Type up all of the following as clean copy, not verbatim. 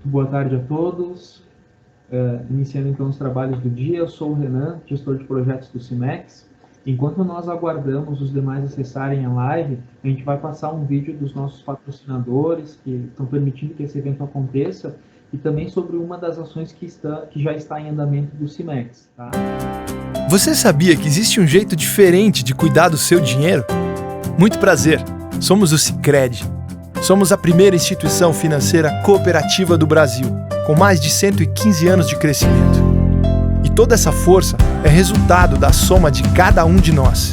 Boa tarde a todos. Iniciando então os trabalhos do dia, eu sou o Renan, gestor de projetos do Cimex. Enquanto nós aguardamos os demais acessarem a live, a gente vai passar um vídeo dos nossos patrocinadores que estão permitindo que esse evento aconteça e também sobre uma das ações que já está em andamento do Cimex. Tá? Você sabia que existe um jeito diferente de cuidar do seu dinheiro? Muito prazer, somos o Sicredi. Somos a primeira instituição financeira cooperativa do Brasil, com mais de 115 anos de crescimento. E toda essa força é resultado da soma de cada um de nós.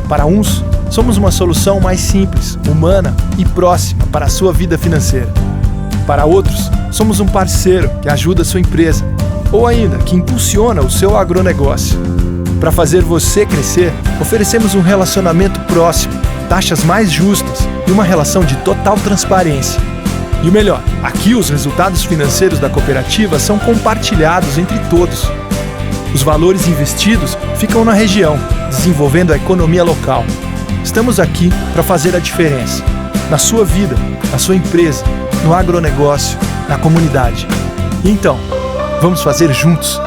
Para uns, somos uma solução mais simples, humana e próxima para a sua vida financeira. Para outros, somos um parceiro que ajuda a sua empresa, ou ainda que impulsiona o seu agronegócio. Para fazer você crescer, oferecemos um relacionamento próximo, taxas mais justas e uma relação de total transparência. E o melhor, aqui os resultados financeiros da cooperativa são compartilhados entre todos. Os valores investidos ficam na região, desenvolvendo a economia local. Estamos aqui para fazer a diferença, na sua vida, na sua empresa, no agronegócio, na comunidade. E então, vamos fazer juntos.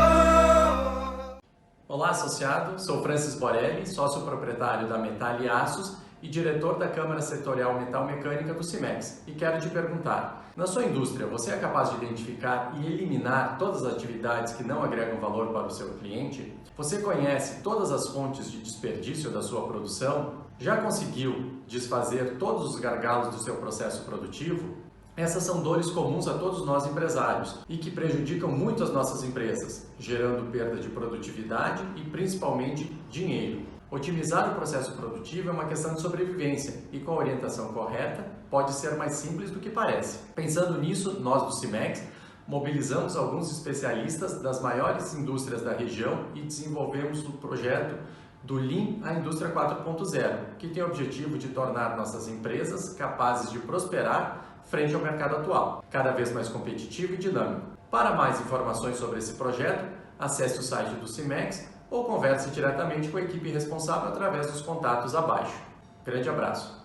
Olá, associado. Sou Francis Borelli, sócio proprietário da Metal e Aços e diretor da Câmara Setorial Metal Mecânica do Cimex. E quero te perguntar, na sua indústria, você é capaz de identificar e eliminar todas as atividades que não agregam valor para o seu cliente? Você conhece todas as fontes de desperdício da sua produção? Já conseguiu desfazer todos os gargalos do seu processo produtivo? Essas são dores comuns a todos nós empresários e que prejudicam muito as nossas empresas, gerando perda de produtividade e principalmente dinheiro. Otimizar o processo produtivo é uma questão de sobrevivência e com a orientação correta pode ser mais simples do que parece. Pensando nisso, nós do Cimex mobilizamos alguns especialistas das maiores indústrias da região e desenvolvemos o projeto do Lean à Indústria 4.0, que tem o objetivo de tornar nossas empresas capazes de prosperar frente ao mercado atual, cada vez mais competitivo e dinâmico. Para mais informações sobre esse projeto, acesse o site do Cimex ou converse diretamente com a equipe responsável através dos contatos abaixo. Grande abraço!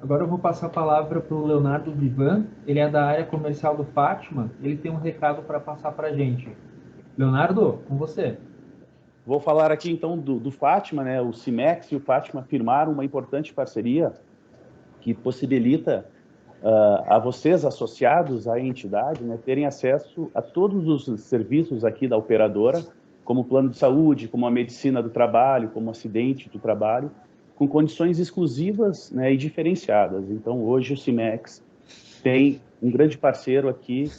Agora eu vou passar a palavra para o Leonardo Vivan, ele é da área comercial do Fátima, ele tem um recado para passar para a gente. Leonardo, com você. Vou falar aqui então do Fátima, né? O Cimex e o Fátima firmaram uma importante parceria que possibilita a vocês, associados à entidade, né, terem acesso a todos os serviços aqui da operadora, como o plano de saúde, como a medicina do trabalho, como o acidente do trabalho, com condições exclusivas, né, e diferenciadas. Então, hoje o Cimex tem um grande parceiro aqui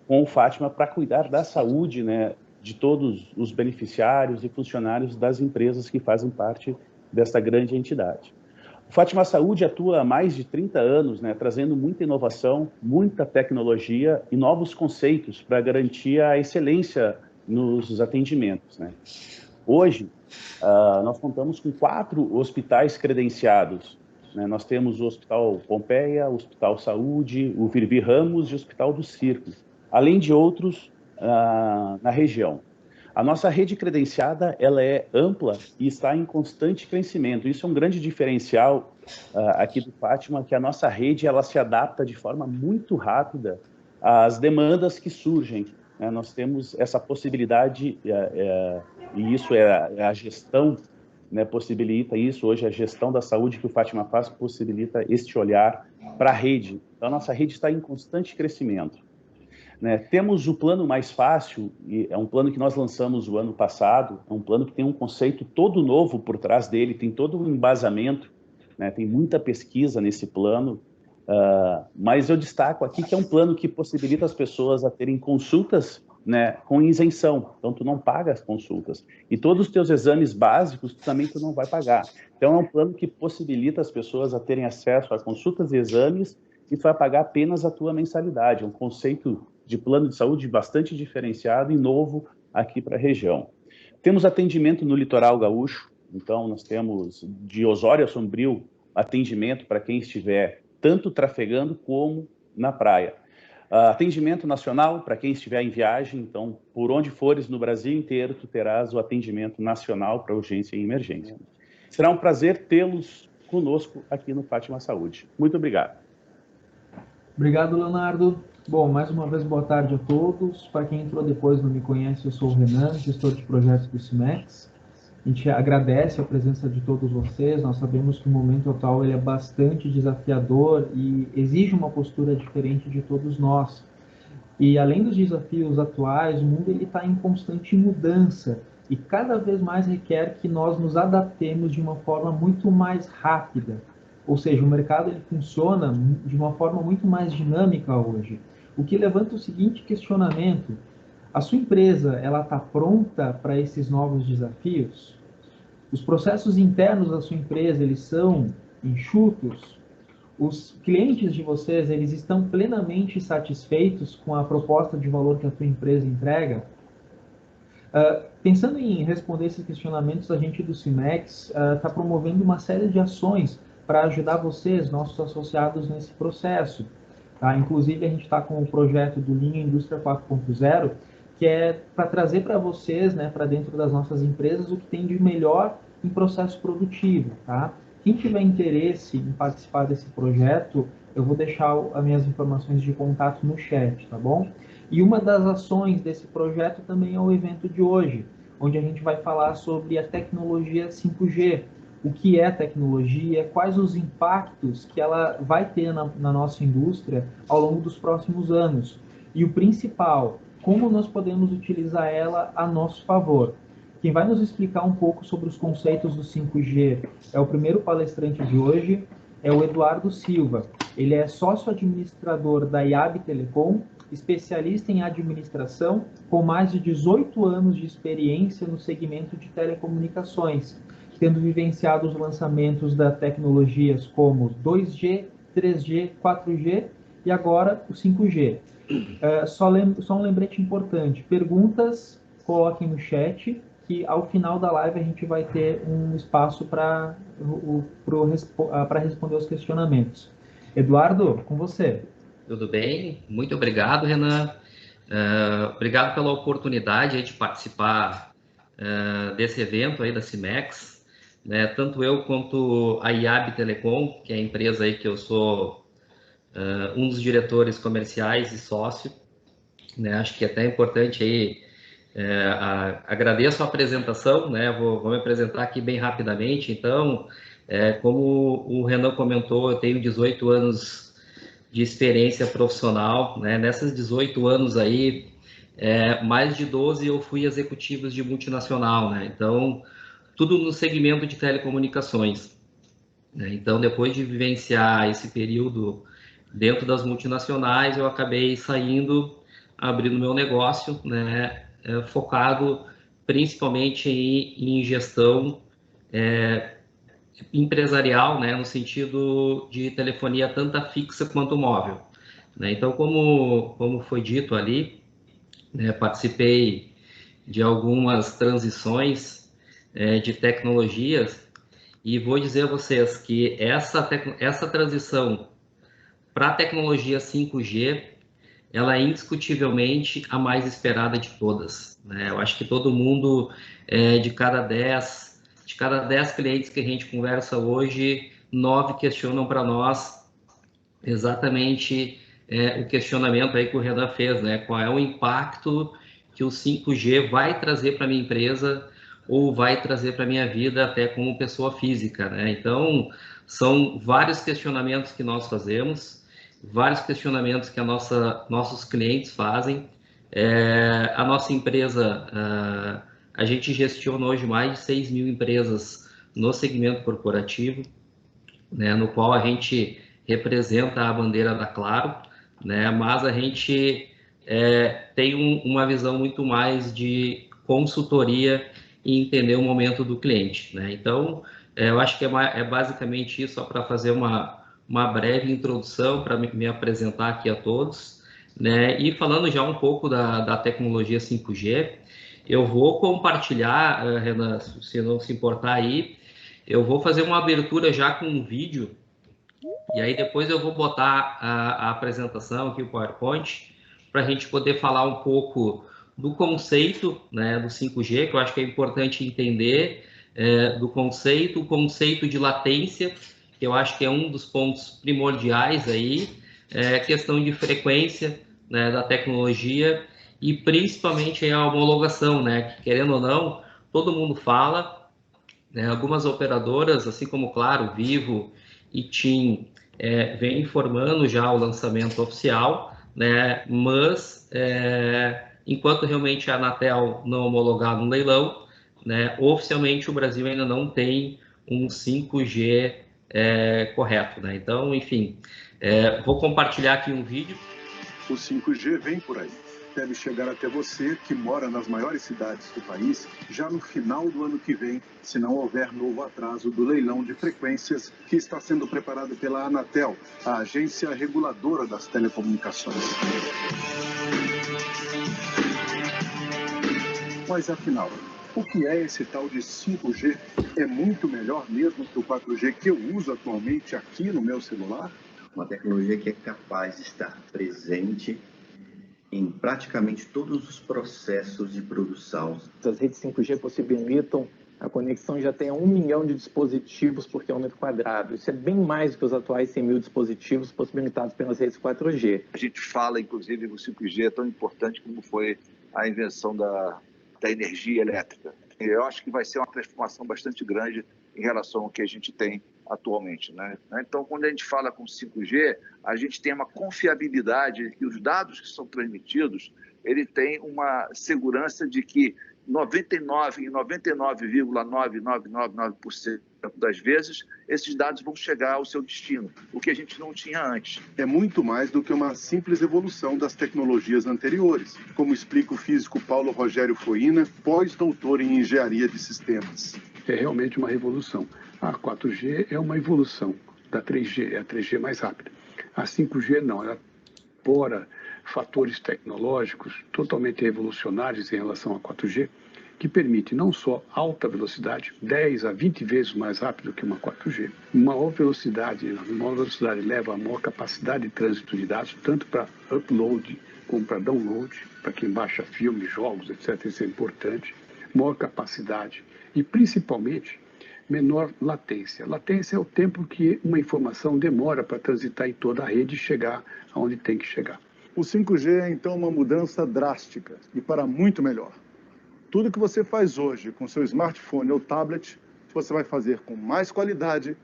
com o Fátima para cuidar da saúde, né, de todos os beneficiários e funcionários das empresas que fazem parte desta grande entidade. O Fátima Saúde atua há mais de 30 anos, né, trazendo muita inovação, muita tecnologia e novos conceitos para garantir a excelência nos atendimentos, né. Hoje, nós contamos com 4 hospitais credenciados, né. Nós temos o Hospital Pompeia, o Hospital Saúde, o Virvi Ramos e o Hospital do Circo, além de outros na região. A nossa rede credenciada, ela é ampla e está em constante crescimento. Isso é um grande diferencial aqui do Fátima, que a nossa rede ela se adapta de forma muito rápida às demandas que surgem. Nós temos essa possibilidade, e isso é a gestão, né, possibilita isso. Hoje, a gestão da saúde que o Fátima faz possibilita este olhar para a rede. Então, a nossa rede está em constante crescimento. Né, temos o plano mais fácil, e é um plano que nós lançamos o ano passado, é um plano que tem um conceito todo novo por trás dele, tem todo um embasamento, né, tem muita pesquisa nesse plano, mas eu destaco aqui que é um plano que possibilita as pessoas a terem consultas, né, com isenção, então tu não paga as consultas, e todos os teus exames básicos também tu não vai pagar. Então é um plano que possibilita as pessoas a terem acesso a consultas e exames, e tu vai pagar apenas a tua mensalidade, é um conceito de plano de saúde bastante diferenciado e novo aqui para a região. Temos atendimento no litoral gaúcho, então nós temos de Osório a Sombrio atendimento para quem estiver tanto trafegando como na praia. Atendimento nacional para quem estiver em viagem, então por onde fores no Brasil inteiro tu terás o atendimento nacional para urgência e emergência. Será um prazer tê-los conosco aqui no Fátima Saúde. Muito obrigado. Obrigado, Leonardo. Bom, mais uma vez, boa tarde a todos. Para quem entrou depois e não me conhece, eu sou o Renan, gestor de projetos do CIMEX. A gente agradece a presença de todos vocês. Nós sabemos que o momento atual ele é bastante desafiador e exige uma postura diferente de todos nós. E além dos desafios atuais, o mundo está em constante mudança e cada vez mais requer que nós nos adaptemos de uma forma muito mais rápida. Ou seja, o mercado ele funciona de uma forma muito mais dinâmica hoje. O que levanta o seguinte questionamento: a sua empresa ela está pronta para esses novos desafios? Os processos internos da sua empresa eles são enxutos? Os clientes de vocês eles estão plenamente satisfeitos com a proposta de valor que a sua empresa entrega? Pensando em responder esses questionamentos, a gente do CIMEX está promovendo uma série de ações para ajudar vocês, nossos associados, nesse processo. Tá? Inclusive, a gente está com o projeto do Linha Indústria 4.0, que é para trazer para vocês, né, para dentro das nossas empresas, o que tem de melhor em processo produtivo. Tá? Quem tiver interesse em participar desse projeto, eu vou deixar as minhas informações de contato no chat, tá bom? E uma das ações desse projeto também é o evento de hoje, onde a gente vai falar sobre a tecnologia 5G. O que é tecnologia, quais os impactos que ela vai ter na nossa indústria ao longo dos próximos anos. E o principal, como nós podemos utilizar ela a nosso favor. Quem vai nos explicar um pouco sobre os conceitos do 5G é o primeiro palestrante de hoje, é o Eduardo Silva. Ele é sócio-administrador da IAB Telecom, especialista em administração, com mais de 18 anos de experiência no segmento de telecomunicações, tendo vivenciado os lançamentos das tecnologias como 2G, 3G, 4G e agora o 5G. Só um lembrete importante, perguntas coloquem no chat, que ao final da live a gente vai ter um espaço para responder os questionamentos. Eduardo, com você. Tudo bem? Muito obrigado, Renan. Obrigado pela oportunidade de participar desse evento aí da CIMEX. Né? Tanto eu quanto a IAB Telecom, que é a empresa aí que eu sou um dos diretores comerciais e sócio. Né? Acho que é até importante aí, agradeço a apresentação, né? Vou me apresentar aqui bem rapidamente. Então, como o Renan comentou, eu tenho 18 anos de experiência profissional, né? Nessas 18 anos aí, mais de 12 eu fui executivo de multinacional, né? Então, tudo no segmento de telecomunicações. Né? Então, depois de vivenciar esse período dentro das multinacionais, eu acabei saindo, abrindo meu negócio, né? Focado principalmente em gestão empresarial, né, no sentido de telefonia tanto fixa quanto móvel. Né? Então, como foi dito ali, né, participei de algumas transições de tecnologias e vou dizer a vocês que essa transição para a tecnologia 5G, ela é indiscutivelmente a mais esperada de todas. Né? Eu acho que todo mundo, de cada 10 clientes que a gente conversa hoje, 9 questionam para nós exatamente o questionamento aí que o Renan fez, né? Qual é o impacto que o 5G vai trazer para a minha empresa ou vai trazer para a minha vida até como pessoa física, né? Então, são vários questionamentos que nós fazemos, vários questionamentos que nossos clientes fazem. A nossa empresa, a gente gestiona hoje mais de 6 mil empresas no segmento corporativo, né, no qual a gente representa a bandeira da Claro, né, mas a gente tem uma visão muito mais de consultoria e entender o momento do cliente. Né? Então, eu acho que é basicamente isso, só para fazer uma breve introdução, para me apresentar aqui a todos. Né? E falando já um pouco da tecnologia 5G, eu vou compartilhar, Renan, se não se importar aí, eu vou fazer uma abertura já com um vídeo, e aí depois eu vou botar a apresentação aqui, o PowerPoint, para a gente poder falar um pouco do conceito, né, do 5G, que eu acho que é importante entender, do conceito, o conceito de latência que eu acho que é um dos pontos primordiais aí, é a questão de frequência, né, da tecnologia e principalmente a homologação, né, que querendo ou não, todo mundo fala, né, algumas operadoras, assim como, claro, Vivo e TIM, vem informando já o lançamento oficial, né, mas enquanto realmente a Anatel não homologar no leilão, né, oficialmente o Brasil ainda não tem um 5G correto, né? Então, enfim, vou compartilhar aqui um vídeo. O 5G vem por aí. Deve chegar até você, que mora nas maiores cidades do país, já no final do ano que vem, se não houver novo atraso do leilão de frequências que está sendo preparado pela Anatel, a agência reguladora das telecomunicações. Mas afinal, o que é esse tal de 5G? É muito melhor mesmo que o 4G que eu uso atualmente aqui no meu celular? Uma tecnologia que é capaz de estar presente em praticamente todos os processos de produção. As redes 5G possibilitam a conexão de até 1 milhão de dispositivos por quilômetro quadrado. Isso é bem mais do que os atuais 100 mil dispositivos possibilitados pelas redes 4G. A gente fala, inclusive, que o 5G é tão importante como foi a invenção da energia elétrica. Eu acho que vai ser uma transformação bastante grande em relação ao que a gente tem atualmente, né? Então, quando a gente fala com 5G, a gente tem uma confiabilidade que os dados que são transmitidos, ele tem uma segurança de que 99,999% das vezes, esses dados vão chegar ao seu destino, o que a gente não tinha antes. É muito mais do que uma simples evolução das tecnologias anteriores, como explica o físico Paulo Rogério Foina, pós-doutor em engenharia de sistemas. É realmente uma revolução. A 4G é uma evolução da 3G, é a 3G mais rápida. A 5G não, ela incorpora fatores tecnológicos totalmente revolucionários em relação à 4G, que permite não só alta velocidade, 10 a 20 vezes mais rápido que uma 4G, maior velocidade leva a maior capacidade de trânsito de dados, tanto para upload como para download, para quem baixa filmes, jogos, etc. Isso é importante, maior capacidade e principalmente menor latência. Latência é o tempo que uma informação demora para transitar em toda a rede e chegar aonde tem que chegar. O 5G é então uma mudança drástica e para muito melhor. Tudo que você faz hoje com seu smartphone ou tablet, você vai fazer com mais qualidade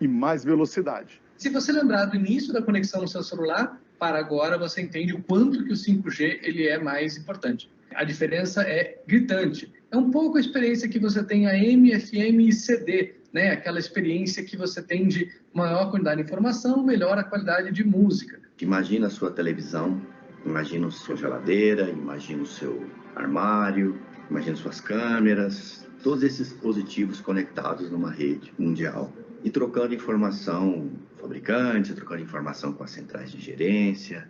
e mais velocidade. Se você lembrar do início da conexão no seu celular, para agora você entende o quanto que o 5G ele é mais importante. A diferença é gritante. É um pouco a experiência que você tem AM, FM e CD, né? Aquela experiência que você tem de maior quantidade de informação, melhor a qualidade de música. Imagina a sua televisão, imagina a sua geladeira, imagina o seu armário, imagina suas câmeras, todos esses dispositivos conectados numa rede mundial e trocando informação com fabricantes, trocando informação com as centrais de gerência,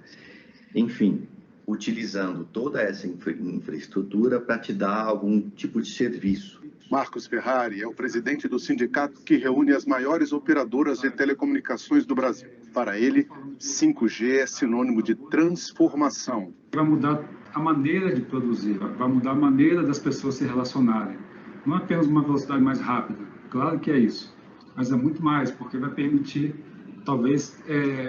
enfim, utilizando toda essa infraestrutura para te dar algum tipo de serviço. Marcos Ferrari é o presidente do sindicato que reúne as maiores operadoras de telecomunicações do Brasil. Para ele, 5G é sinônimo de transformação. Vai mudar a maneira de produzir, vai mudar a maneira das pessoas se relacionarem. Não é apenas uma velocidade mais rápida, claro que é isso, mas é muito mais, porque vai permitir, talvez,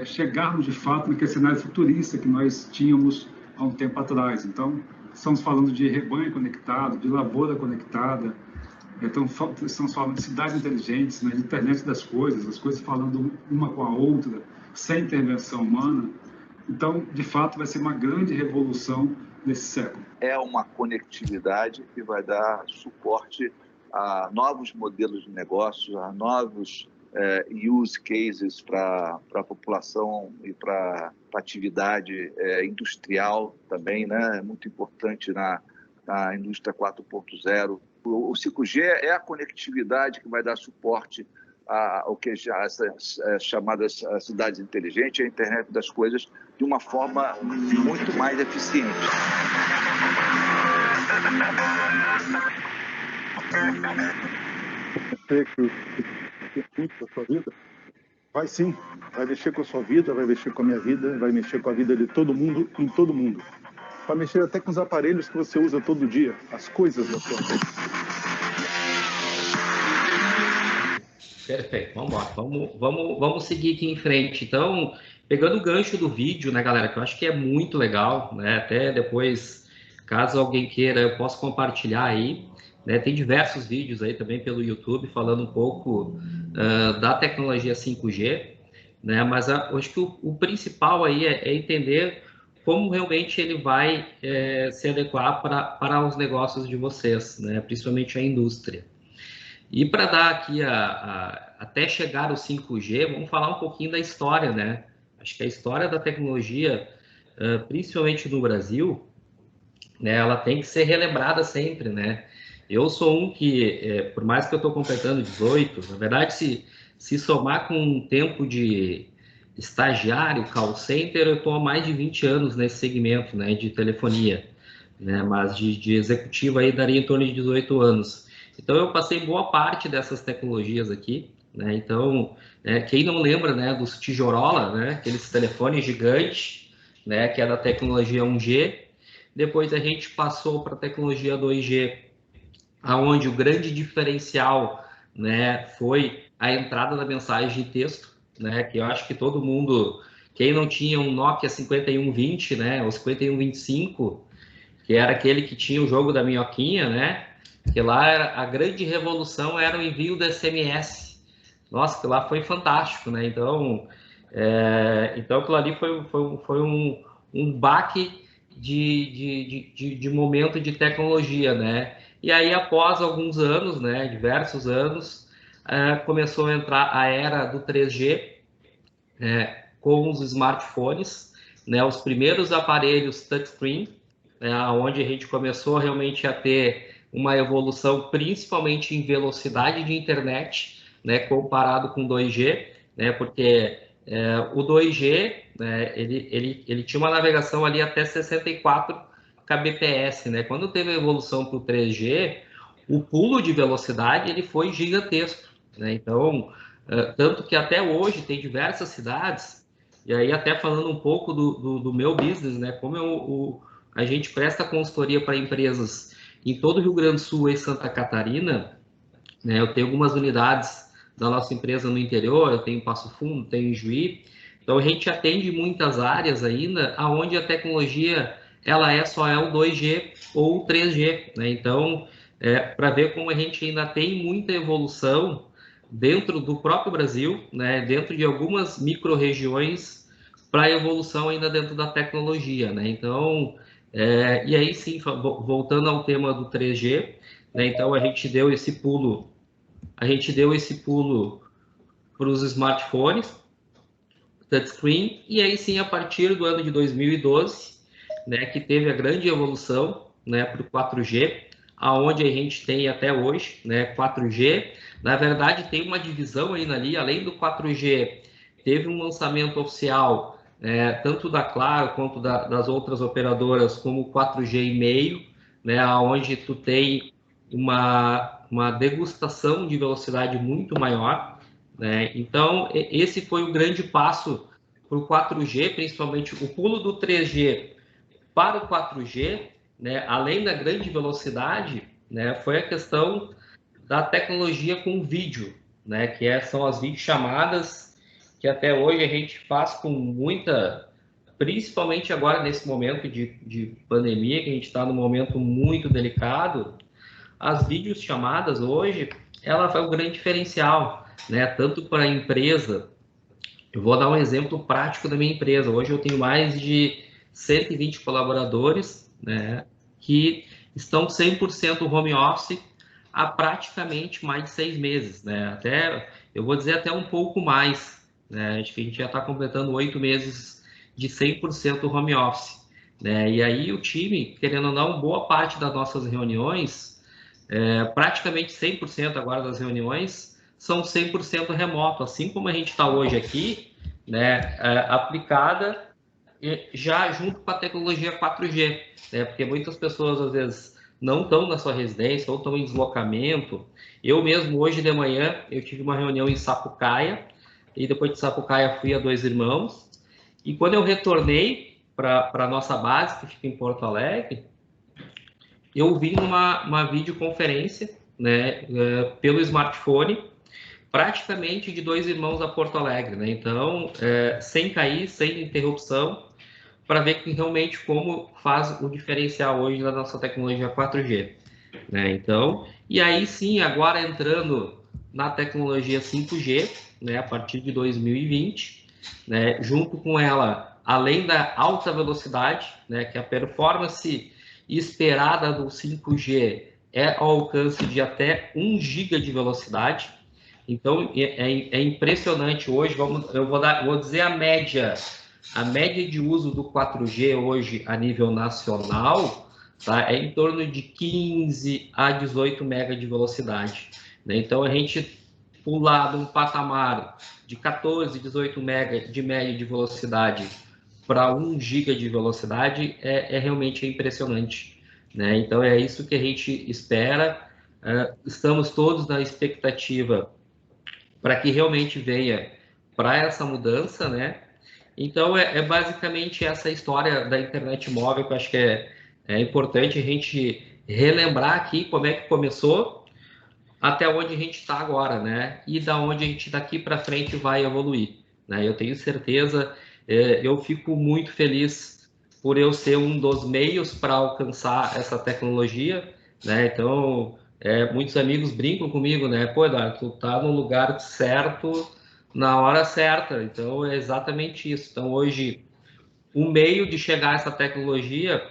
chegarmos de fato naquele cenário futurista que nós tínhamos há um tempo atrás. Então, estamos falando de rebanho conectado, de lavoura conectada, então, estamos falando de cidades inteligentes, né, de internet das coisas, as coisas falando uma com a outra, sem intervenção humana. Então, de fato, vai ser uma grande revolução nesse século. É uma conectividade que vai dar suporte a novos modelos de negócio, a novos use cases para a população e para a atividade industrial também, né? É muito importante na indústria 4.0. O 5G é a conectividade que vai dar suporte ao que já essas chamadas cidades inteligentes, a internet das coisas, de uma forma muito mais eficiente. Com a sua vida? Vai sim, vai mexer com a sua vida, vai mexer com a minha vida, vai mexer com a vida de todo mundo, em todo mundo. Vai mexer até com os aparelhos que você usa todo dia, as coisas da sua vida. Perfeito, vamos embora. Vamos seguir aqui em frente. Então, pegando o gancho do vídeo, né, galera, que eu acho que é muito legal, né? Até depois, caso alguém queira, eu posso compartilhar aí. Né? Tem diversos vídeos aí também pelo YouTube falando um pouco da tecnologia 5G, né? Mas eu acho que o principal aí é entender como realmente ele vai se adequar para os negócios de vocês, né? Principalmente a indústria. E para dar aqui até chegar ao 5G, vamos falar um pouquinho da história, né? Acho que a história da tecnologia, principalmente no Brasil, né, ela tem que ser relembrada sempre, né? Eu sou um que, por mais que eu estou completando 18, na verdade, se somar com um tempo de estagiário, call center, eu estou há mais de 20 anos nesse segmento, né, de telefonia, né? Mas de executivo aí daria em torno de 18 anos. Então, eu passei boa parte dessas tecnologias aqui, né? Então, quem não lembra, né, dos tijorola, né, aqueles telefones gigantes, né, que é da tecnologia 1G, depois a gente passou para a tecnologia 2G, aonde o grande diferencial, né, foi a entrada da mensagem de texto, né, que eu acho que todo mundo, quem não tinha um Nokia 5120, né, ou 5125, que era aquele que tinha o jogo da minhoquinha, né, que lá a grande revolução era o envio do SMS. Nossa, que lá foi fantástico, né? Então aquilo ali foi um baque de momento de tecnologia, né? E aí, após alguns anos, né, diversos anos, começou a entrar a era do 3G, com os smartphones, né, os primeiros aparelhos touchscreen, né, onde a gente começou realmente a ter uma evolução, principalmente em velocidade de internet, né, comparado com 2G, né, porque o 2G, né, ele tinha uma navegação ali até 64 kbps, né? Quando teve a evolução para o 3G, o pulo de velocidade ele foi gigantesco, né? Então, tanto que até hoje tem diversas cidades, e aí até falando um pouco do meu business, né? Como a gente presta consultoria para empresas em todo o Rio Grande do Sul e Santa Catarina, né? Eu tenho algumas unidades da nossa empresa no interior, eu tenho em Passo Fundo, tenho em Juí, então a gente atende muitas áreas ainda aonde a tecnologia ela só é o 2G ou o 3G, né? Então, para ver como a gente ainda tem muita evolução dentro do próprio Brasil, né? Dentro de algumas micro-regiões para a evolução ainda dentro da tecnologia, né? Então, e aí sim, voltando ao tema do 3G, né? Então a gente deu esse pulo para os smartphones, touchscreen, e aí sim, a partir do ano de 2012, né, que teve a grande evolução, né, para o 4G, aonde a gente tem até hoje, né, 4G. Na verdade, tem uma divisão aí ali, além do 4G, teve um lançamento oficial, tanto da Claro quanto das outras operadoras, como o 4G e meio, né, onde tu tem uma degustação de velocidade muito maior, né? Então, esse foi o grande passo para o 4G, principalmente o pulo do 3G para o 4G, né? Além da grande velocidade, né, foi a questão da tecnologia com vídeo, né, que são as videochamadas, que até hoje a gente faz com muita, principalmente agora nesse momento de pandemia, que a gente está num momento muito delicado. As videochamadas hoje, ela é o grande diferencial, né? Tanto para a empresa, eu vou dar um exemplo prático da minha empresa. Hoje eu tenho mais de 120 colaboradores, né, que estão 100% home office há praticamente mais de 6 meses, né? Até, eu vou dizer até um pouco mais, né? Acho que a gente já está completando 8 meses de 100% home office, né? E aí o time, querendo ou não, boa parte das nossas reuniões, praticamente 100% agora das reuniões são 100% remoto, assim como a gente está hoje aqui, né, aplicada já junto com a tecnologia 4G, né, porque muitas pessoas às vezes não estão na sua residência ou estão em deslocamento. Eu mesmo, hoje de manhã, eu tive uma reunião em Sapucaia, e depois de Sapucaia fui a Dois Irmãos, e quando eu retornei para a nossa base, que fica em Porto Alegre, eu vi uma videoconferência, né, pelo smartphone, praticamente de dois irmãos a Porto Alegre, né? Então, sem cair, sem interrupção, para ver que realmente como faz o diferencial hoje da nossa tecnologia 4G, né? Então, e aí sim, agora entrando na tecnologia 5G, né, a partir de 2020, né, junto com ela, além da alta velocidade, né, que a performance esperada do 5G é ao alcance de até 1 GB de velocidade. Então, é impressionante hoje, eu vou dizer a média de uso do 4G hoje a nível nacional, tá, é em torno de 15 a 18 MB de velocidade, né? Então, a gente pular de um patamar de 14, 18 MB de média de velocidade para 1 GB de velocidade realmente impressionante, né? Então, é isso que a gente espera. Estamos todos na expectativa para que realmente venha para essa mudança, né? Então, basicamente essa história da internet móvel que eu acho que é importante a gente relembrar aqui como é que começou até onde a gente está agora, né? E da onde a gente daqui para frente vai evoluir, né? Eu tenho certeza, eu fico muito feliz por eu ser um dos meios para alcançar essa tecnologia, né? Então, muitos amigos brincam comigo, né? Pô, Eduardo, tu tá no lugar certo, na hora certa. Então, é exatamente isso. Então, hoje, o meio de chegar a essa tecnologia,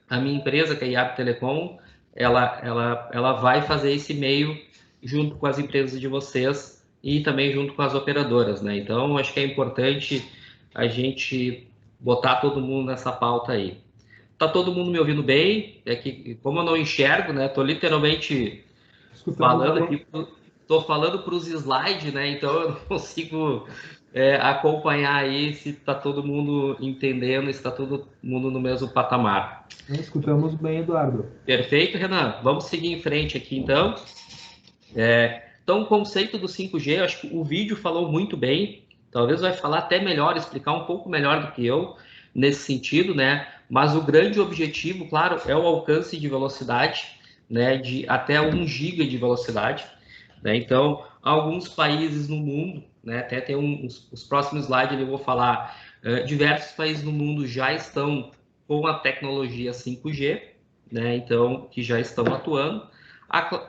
a minha empresa, que é a IAB Telecom, ela vai fazer esse meio junto com as empresas de vocês e também junto com as operadoras, né? Então, acho que é importante a gente botar todo mundo nessa pauta aí. Tá todo mundo me ouvindo bem? É que, como eu não enxergo, né? Tô literalmente falando aqui, tô falando para os slides, né? Então eu não consigo acompanhar aí se tá todo mundo entendendo, se tá todo mundo no mesmo patamar. Escutamos bem, Eduardo. Perfeito, Renan. Vamos seguir em frente aqui, então. Então, o conceito do 5G, eu acho que o vídeo falou muito bem. Talvez vai falar até melhor, explicar um pouco melhor do que eu nesse sentido, né? Mas o grande objetivo, claro, é o alcance de velocidade, né? De até 1 GB de velocidade, né? Então, alguns países no mundo, né? Até tem os próximos slides eu vou falar, diversos países no mundo já estão com a tecnologia 5G, né? Então, que já estão atuando.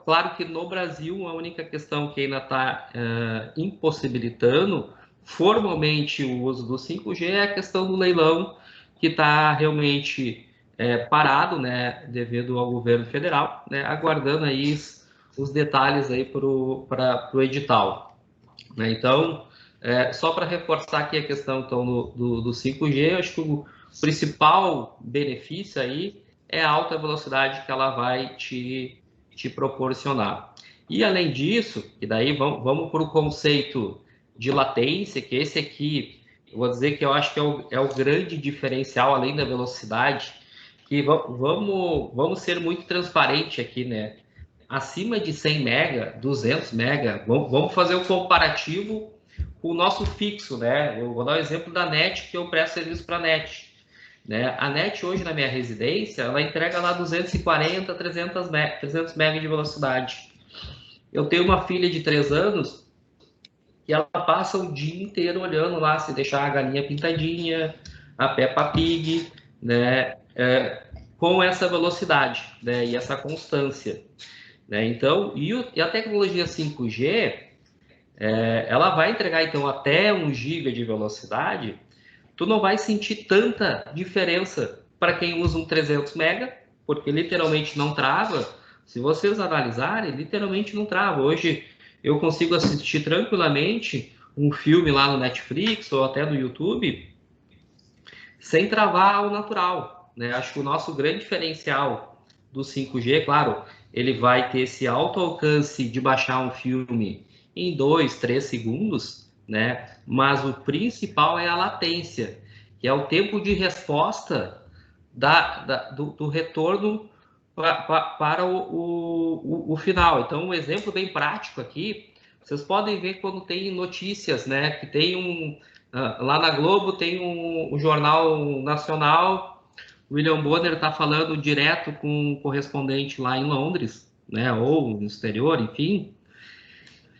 Claro que no Brasil, a única questão que ainda está impossibilitando formalmente o uso do 5G é a questão do leilão, que está realmente parado, né, devido ao governo federal, né, aguardando aí os detalhes aí para o edital, né? Então, só para reforçar aqui a questão então, do 5G, eu acho que o principal benefício aí é a alta velocidade que ela vai te proporcionar. E além disso, e daí vamos para o conceito de latência, que esse aqui, eu vou dizer que eu acho que é o grande diferencial, além da velocidade, que vamos ser muito transparente aqui, né? Acima de 100 mega, 200 mega, vamos fazer o comparativo com o nosso fixo, né? Eu vou dar o exemplo da NET, que eu presto serviço para a NET. Né? A NET hoje na minha residência, ela entrega lá 240, 300 mega de velocidade. Eu tenho uma filha de 3 anos e ela passa o dia inteiro olhando lá se deixar a galinha pintadinha, a Peppa Pig, né? Com essa velocidade, né? E essa constância, né? Então, e a tecnologia 5G, ela vai entregar então até 1 GB de velocidade. Tu não vai sentir tanta diferença para quem usa um 300 mega, porque literalmente não trava. Se vocês analisarem, literalmente não trava. Hoje eu consigo assistir tranquilamente um filme lá no Netflix ou até no YouTube sem travar ao natural, né? Acho que o nosso grande diferencial do 5G, claro, ele vai ter esse alto alcance de baixar um filme em 2, 3 segundos, né? Mas o principal é a latência, que é o tempo de resposta do retorno para o final. Então, um exemplo bem prático aqui, vocês podem ver quando tem notícias, né? Que tem lá na Globo tem um jornal nacional, William Bonner está falando direto com um correspondente lá em Londres, né? Ou no exterior, enfim.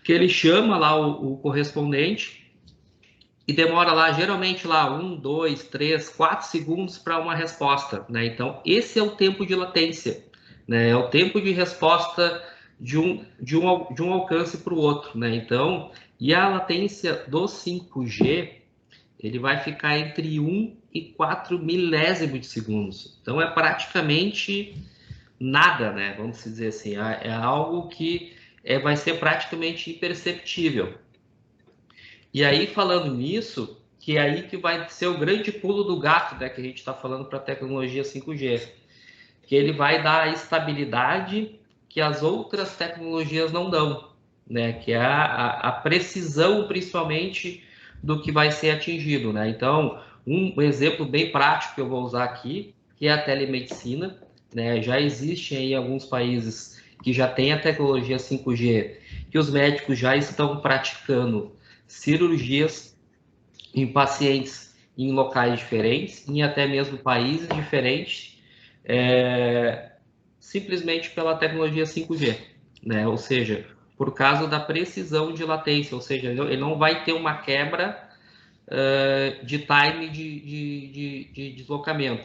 que ele chama lá o correspondente e demora lá, geralmente lá 1, 2, 3, 4 segundos para uma resposta, né? Então, esse é o tempo de latência, né? É o tempo de resposta de um alcance para o outro, né? Então, e a latência do 5G, ele vai ficar entre 1 e 4 milésimos de segundos. Então, é praticamente nada, né? Vamos dizer assim, é algo que vai ser praticamente imperceptível. E aí, falando nisso, que é aí que vai ser o grande pulo do gato, né, que a gente está falando para a tecnologia 5G, que ele vai dar a estabilidade que as outras tecnologias não dão, né, que é a precisão, principalmente, do que vai ser atingido, né? Então, um exemplo bem prático que eu vou usar aqui, que é a telemedicina, né? Já existe em alguns países que já tem a tecnologia 5G, que os médicos já estão praticando cirurgias em pacientes em locais diferentes, em até mesmo países diferentes, simplesmente pela tecnologia 5G, né? Ou seja, por causa da precisão de latência, ou seja, ele não vai ter uma quebra de time de deslocamento.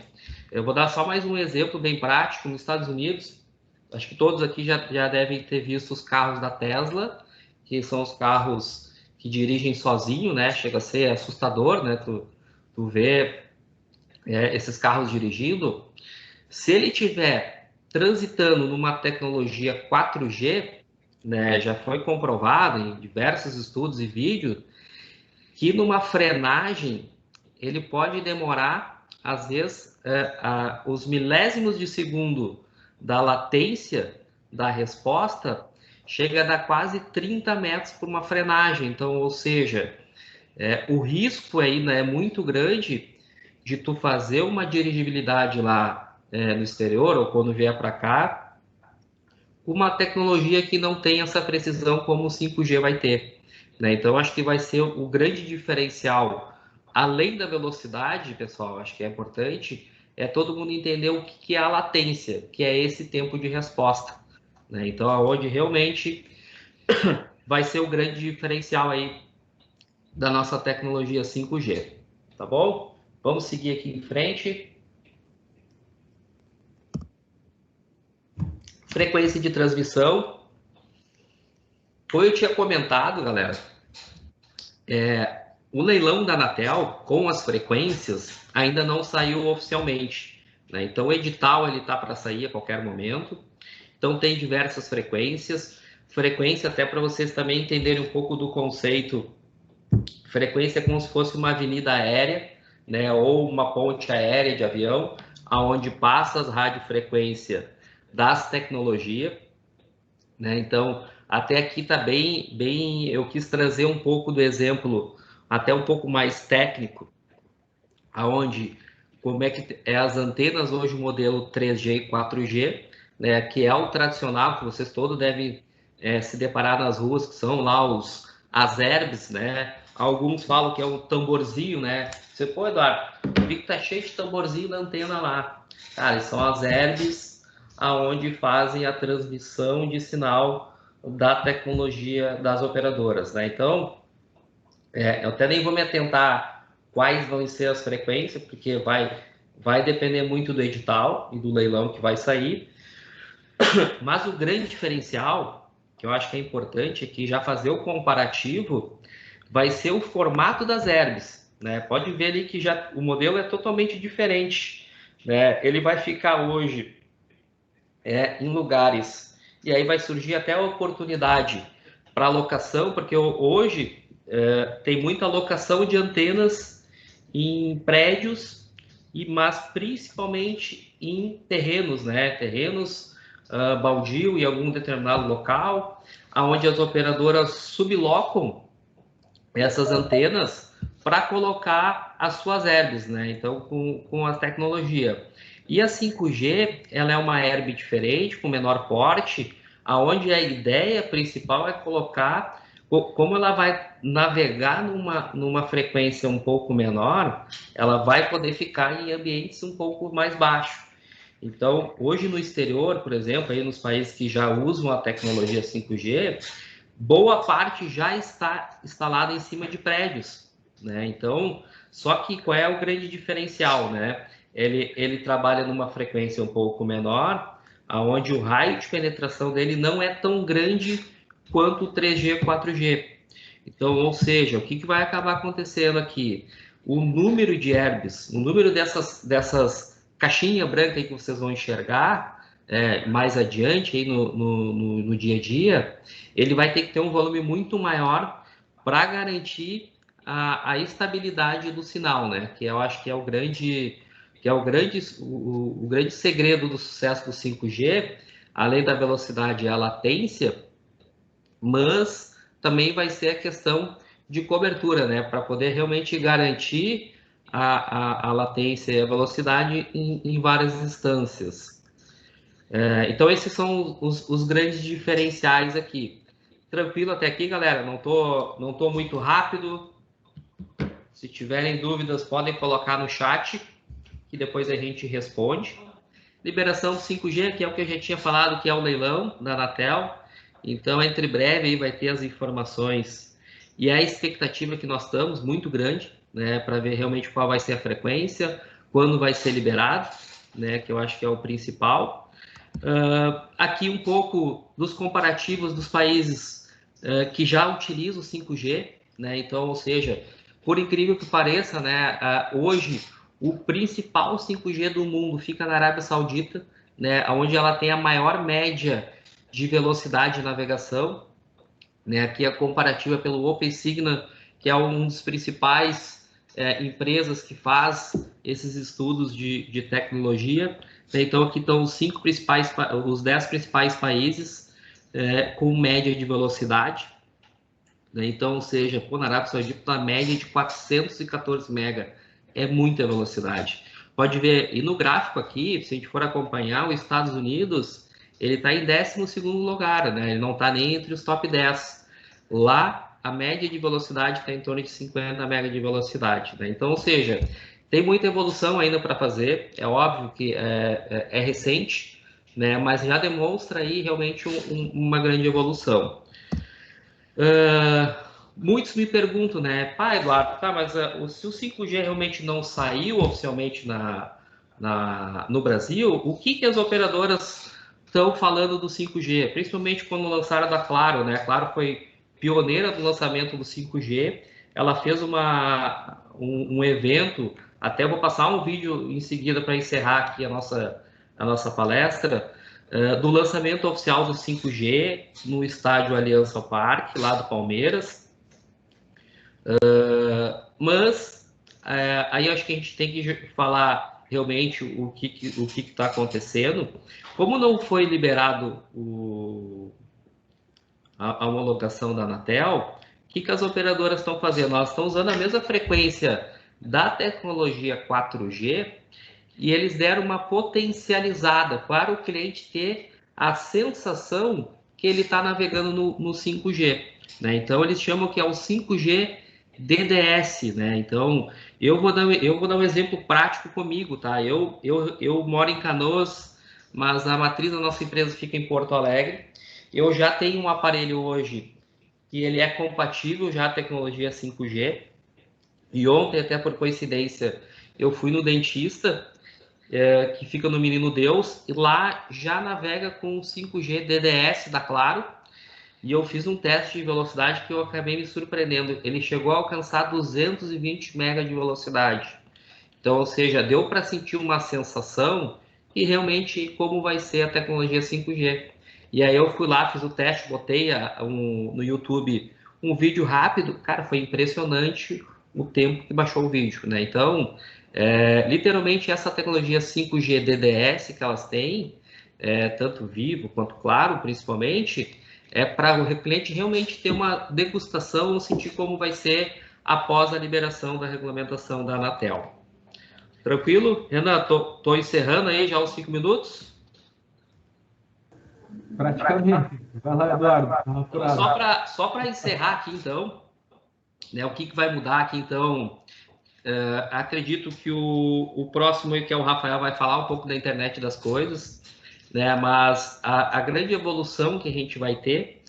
Eu vou dar só mais um exemplo bem prático. Nos Estados Unidos, acho que todos aqui já devem ter visto os carros da Tesla, que são os carros que dirigem sozinho, né? Chega a ser assustador, né? Tu vê esses carros dirigindo. Se ele estiver transitando numa tecnologia 4G, né? Já foi comprovado em diversos estudos e vídeos que numa frenagem ele pode demorar, às vezes, os milésimos de segundo da latência da resposta chega a dar quase 30 metros por uma frenagem. Então, ou seja, o risco aí, né, é muito grande de tu fazer uma dirigibilidade lá no exterior ou quando vier para cá, uma tecnologia que não tem essa precisão como o 5G vai ter, né? Então, acho que vai ser o grande diferencial, além da velocidade, pessoal, acho que é importante, todo mundo entender o que é a latência, que é esse tempo de resposta, né? Então, onde realmente vai ser o grande diferencial aí da nossa tecnologia 5G, tá bom? Vamos seguir aqui em frente. Frequência de transmissão. Como eu tinha comentado, galera, o leilão da Anatel com as frequências ainda não saiu oficialmente, né? Então, o edital está para sair a qualquer momento. Então, tem diversas frequências. Frequência, até para vocês também entenderem um pouco do conceito, frequência é como se fosse uma avenida aérea, né? Ou uma ponte aérea de avião, aonde passa as radiofrequências das tecnologias, né? Então, até aqui está bem, eu quis trazer um pouco do exemplo, até um pouco mais técnico, aonde, como é que as antenas hoje, o modelo 3G e 4G, né, que é o tradicional, que vocês todos devem se deparar nas ruas, que são lá as herbes, né? Alguns falam que é um tamborzinho, né? Você, pô, Eduardo, eu vi que tá cheio de tamborzinho na antena lá. Cara, são as herbes aonde fazem a transmissão de sinal da tecnologia das operadoras, né? Então, eu até nem vou me atentar quais vão ser as frequências, porque vai depender muito do edital e do leilão que vai sair. Mas o grande diferencial, que eu acho que é importante aqui, já fazer o comparativo, vai ser o formato das herbes, né? Pode ver ali que já o modelo é totalmente diferente, né? Ele vai ficar hoje em lugares, e aí vai surgir até a oportunidade para alocação, porque hoje tem muita alocação de antenas em prédios, mas principalmente em terrenos, né? Terrenos baldio em algum determinado local, onde as operadoras sublocam essas antenas para colocar as suas herbes, né? Então, com a tecnologia. E a 5G, ela é uma herb diferente, com menor porte, aonde a ideia principal é colocar, como ela vai navegar numa frequência um pouco menor, ela vai poder ficar em ambientes um pouco mais baixos. Então, hoje no exterior, por exemplo, aí nos países que já usam a tecnologia 5G, boa parte já está instalada em cima de prédios, né? Então, só que qual é o grande diferencial, né? Ele trabalha numa frequência um pouco menor, aonde o raio de penetração dele não é tão grande quanto o 3G e 4G. Então, ou seja, o que vai acabar acontecendo aqui? O número de herbes, o número dessas caixinhas brancas que vocês vão enxergar mais adiante aí no dia a dia, ele vai ter que ter um volume muito maior para garantir a estabilidade do sinal, né? Que eu acho que é o grande segredo do sucesso do 5G, além da velocidade e a latência, mas também vai ser a questão de cobertura, né? Para poder realmente garantir a latência e a velocidade em várias instâncias. Então, esses são os grandes diferenciais aqui. Tranquilo até aqui, galera? Não tô muito rápido. Se tiverem dúvidas, podem colocar no chat, que depois a gente responde. Liberação 5G, que é o que eu já tinha falado, que é o leilão da Anatel. Então, entre breve, aí vai ter as informações. E a expectativa que nós estamos, muito grande, né, para ver realmente qual vai ser a frequência, quando vai ser liberado, né, que eu acho que é o principal. Aqui um pouco dos comparativos dos países que já utilizam o 5G, né? Então, ou seja, por incrível que pareça, né, hoje o principal 5G do mundo fica na Arábia Saudita, né, onde ela tem a maior média de velocidade de navegação, né? Aqui a comparativa pelo OpenSignal, que é um dos principais empresas que faz esses estudos de tecnologia. Então aqui estão os 10 principais países com média de velocidade, né? Então, ou seja, na Arábia Saudita na média de 414 mega, é muita velocidade. Pode ver, e no gráfico aqui, se a gente for acompanhar, os Estados Unidos, ele está em 12º lugar, né? Ele não está nem entre os top 10. Lá, a média de velocidade está em torno de 50 mega de velocidade, né? Então, ou seja, tem muita evolução ainda para fazer. É óbvio que é recente, né? Mas já demonstra aí realmente uma grande evolução. Muitos me perguntam, né? Pá, Eduardo, tá, mas se o 5G realmente não saiu oficialmente no Brasil, o que as operadoras estão falando do 5G? Principalmente quando lançaram da Claro, né? A Claro foi pioneira do lançamento do 5G. Ela fez um evento, até vou passar um vídeo em seguida para encerrar aqui a nossa palestra, do lançamento oficial do 5G no estádio Allianz Parque, lá do Palmeiras. Mas aí acho que a gente tem que falar realmente o que está acontecendo. Como não foi liberado a homologação da Anatel, o que as operadoras estão fazendo? Elas estão usando a mesma frequência da tecnologia 4G e eles deram uma potencializada para o cliente ter a sensação que ele está navegando no 5G, né? Então, eles chamam que é o 5G DDS, né? Então, eu vou dar um exemplo prático comigo, tá? Eu moro em Canoas, mas a matriz da nossa empresa fica em Porto Alegre. Eu já tenho um aparelho hoje que ele é compatível já à tecnologia 5G. E ontem, até por coincidência, eu fui no dentista, que fica no Menino Deus, e lá já navega com o 5G DDS da Claro, e eu fiz um teste de velocidade que eu acabei me surpreendendo. Ele chegou a alcançar 220 MB de velocidade. Então, ou seja, deu para sentir uma sensação e realmente como vai ser a tecnologia 5G. E aí eu fui lá, fiz o teste, botei no YouTube um vídeo rápido, cara, foi impressionante o tempo que baixou o vídeo, né? Então, literalmente essa tecnologia 5G DDS que elas têm, tanto Vivo quanto Claro, principalmente, é para o cliente realmente ter uma degustação, sentir como vai ser após a liberação da regulamentação da Anatel. Tranquilo? Renan, tô encerrando aí já os 5 minutos. Praticamente. Vai lá, Eduardo. Então, só para encerrar aqui, então, né, o que vai mudar aqui, então, acredito que o próximo, que é o Rafael, vai falar um pouco da internet das coisas, né, mas a grande evolução que a gente vai ter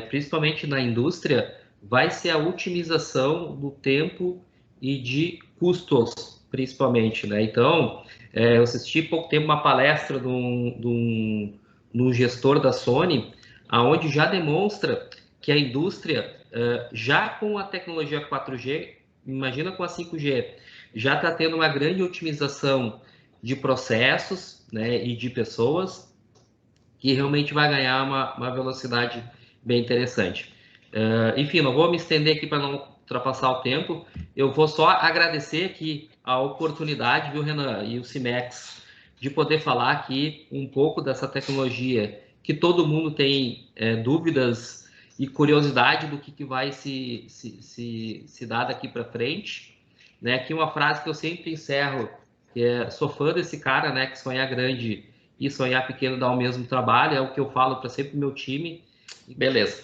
principalmente na indústria, vai ser a otimização do tempo e de custos, principalmente, né? Então, eu assisti há pouco tempo uma palestra de um gestor da Sony, aonde já demonstra que a indústria, já com a tecnologia 4G, imagina com a 5G, já está tendo uma grande otimização de processos, né, e de pessoas, que realmente vai ganhar uma velocidade bem interessante. Enfim, não vou me estender aqui para não ultrapassar o tempo, eu vou só agradecer aqui a oportunidade, viu, Renan, e o Cimex, de poder falar aqui um pouco dessa tecnologia, que todo mundo tem dúvidas e curiosidade do que vai se dar daqui para frente. Né? Aqui uma frase que eu sempre encerro, que sou fã desse cara, né, que sonhar grande e sonhar pequeno dá o mesmo trabalho, é o que eu falo para sempre o meu time. Beleza.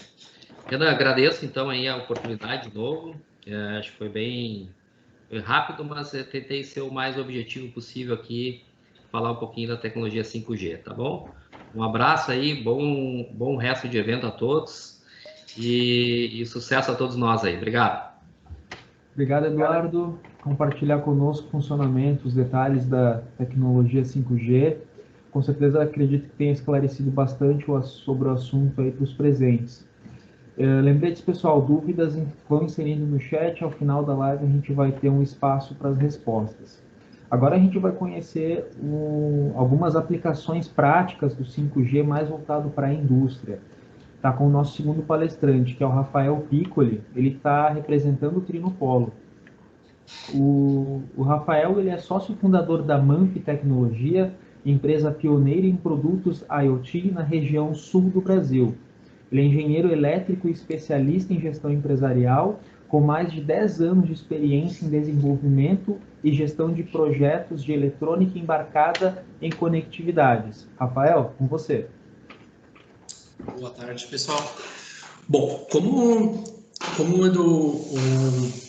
Renan, agradeço então aí a oportunidade de novo. Acho que foi bem rápido, mas eu tentei ser o mais objetivo possível aqui, falar um pouquinho da tecnologia 5G, tá bom? Um abraço aí, bom resto de evento a todos e sucesso a todos nós aí. Obrigado. Obrigado, Eduardo. Compartilhar conosco o funcionamento, os detalhes da tecnologia 5G. Com certeza, acredito que tenha esclarecido bastante sobre o assunto aí para os presentes. Lembrete, pessoal, dúvidas vão inserindo no chat. Ao final da live, a gente vai ter um espaço para as respostas. Agora a gente vai conhecer algumas aplicações práticas do 5G mais voltado para a indústria. Está com o nosso segundo palestrante, que é o Rafael Piccoli. Ele está representando o Trinopolo. O Rafael, ele é sócio fundador da MAMP Tecnologia, empresa pioneira em produtos IoT na região sul do Brasil. Ele é engenheiro elétrico e especialista em gestão empresarial, com mais de 10 anos de experiência em desenvolvimento e gestão de projetos de eletrônica embarcada em conectividades. Rafael, com você. Boa tarde, pessoal. Bom, como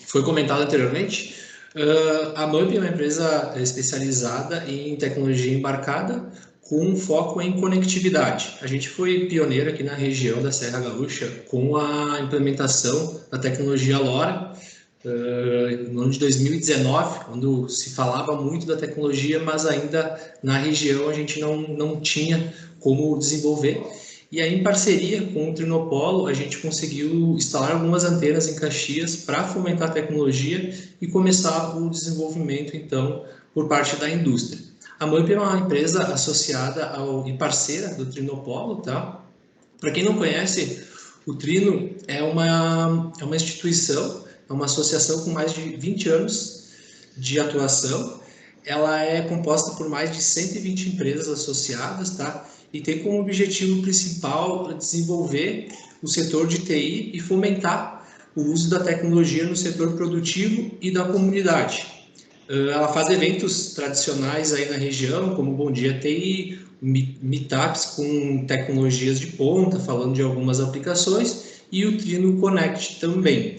foi comentado anteriormente, a MAMP é uma empresa especializada em tecnologia embarcada com foco em conectividade. A gente foi pioneiro aqui na região da Serra Gaúcha com a implementação da tecnologia LoRa no ano de 2019, quando se falava muito da tecnologia, mas ainda na região a gente não tinha como desenvolver. E aí, em parceria com o Trinopolo, a gente conseguiu instalar algumas antenas em Caxias para fomentar a tecnologia e começar o desenvolvimento, então, por parte da indústria. A MAMP é uma empresa associada e parceira do Trinopolo, tá? Para quem não conhece, o Trino é uma instituição, é uma associação com mais de 20 anos de atuação. Ela é composta por mais de 120 empresas associadas, tá? E tem como objetivo principal desenvolver o setor de TI e fomentar o uso da tecnologia no setor produtivo e da comunidade. Ela faz eventos tradicionais aí na região, como Bom Dia TI, meetups com tecnologias de ponta, falando de algumas aplicações, e o Trino Connect também.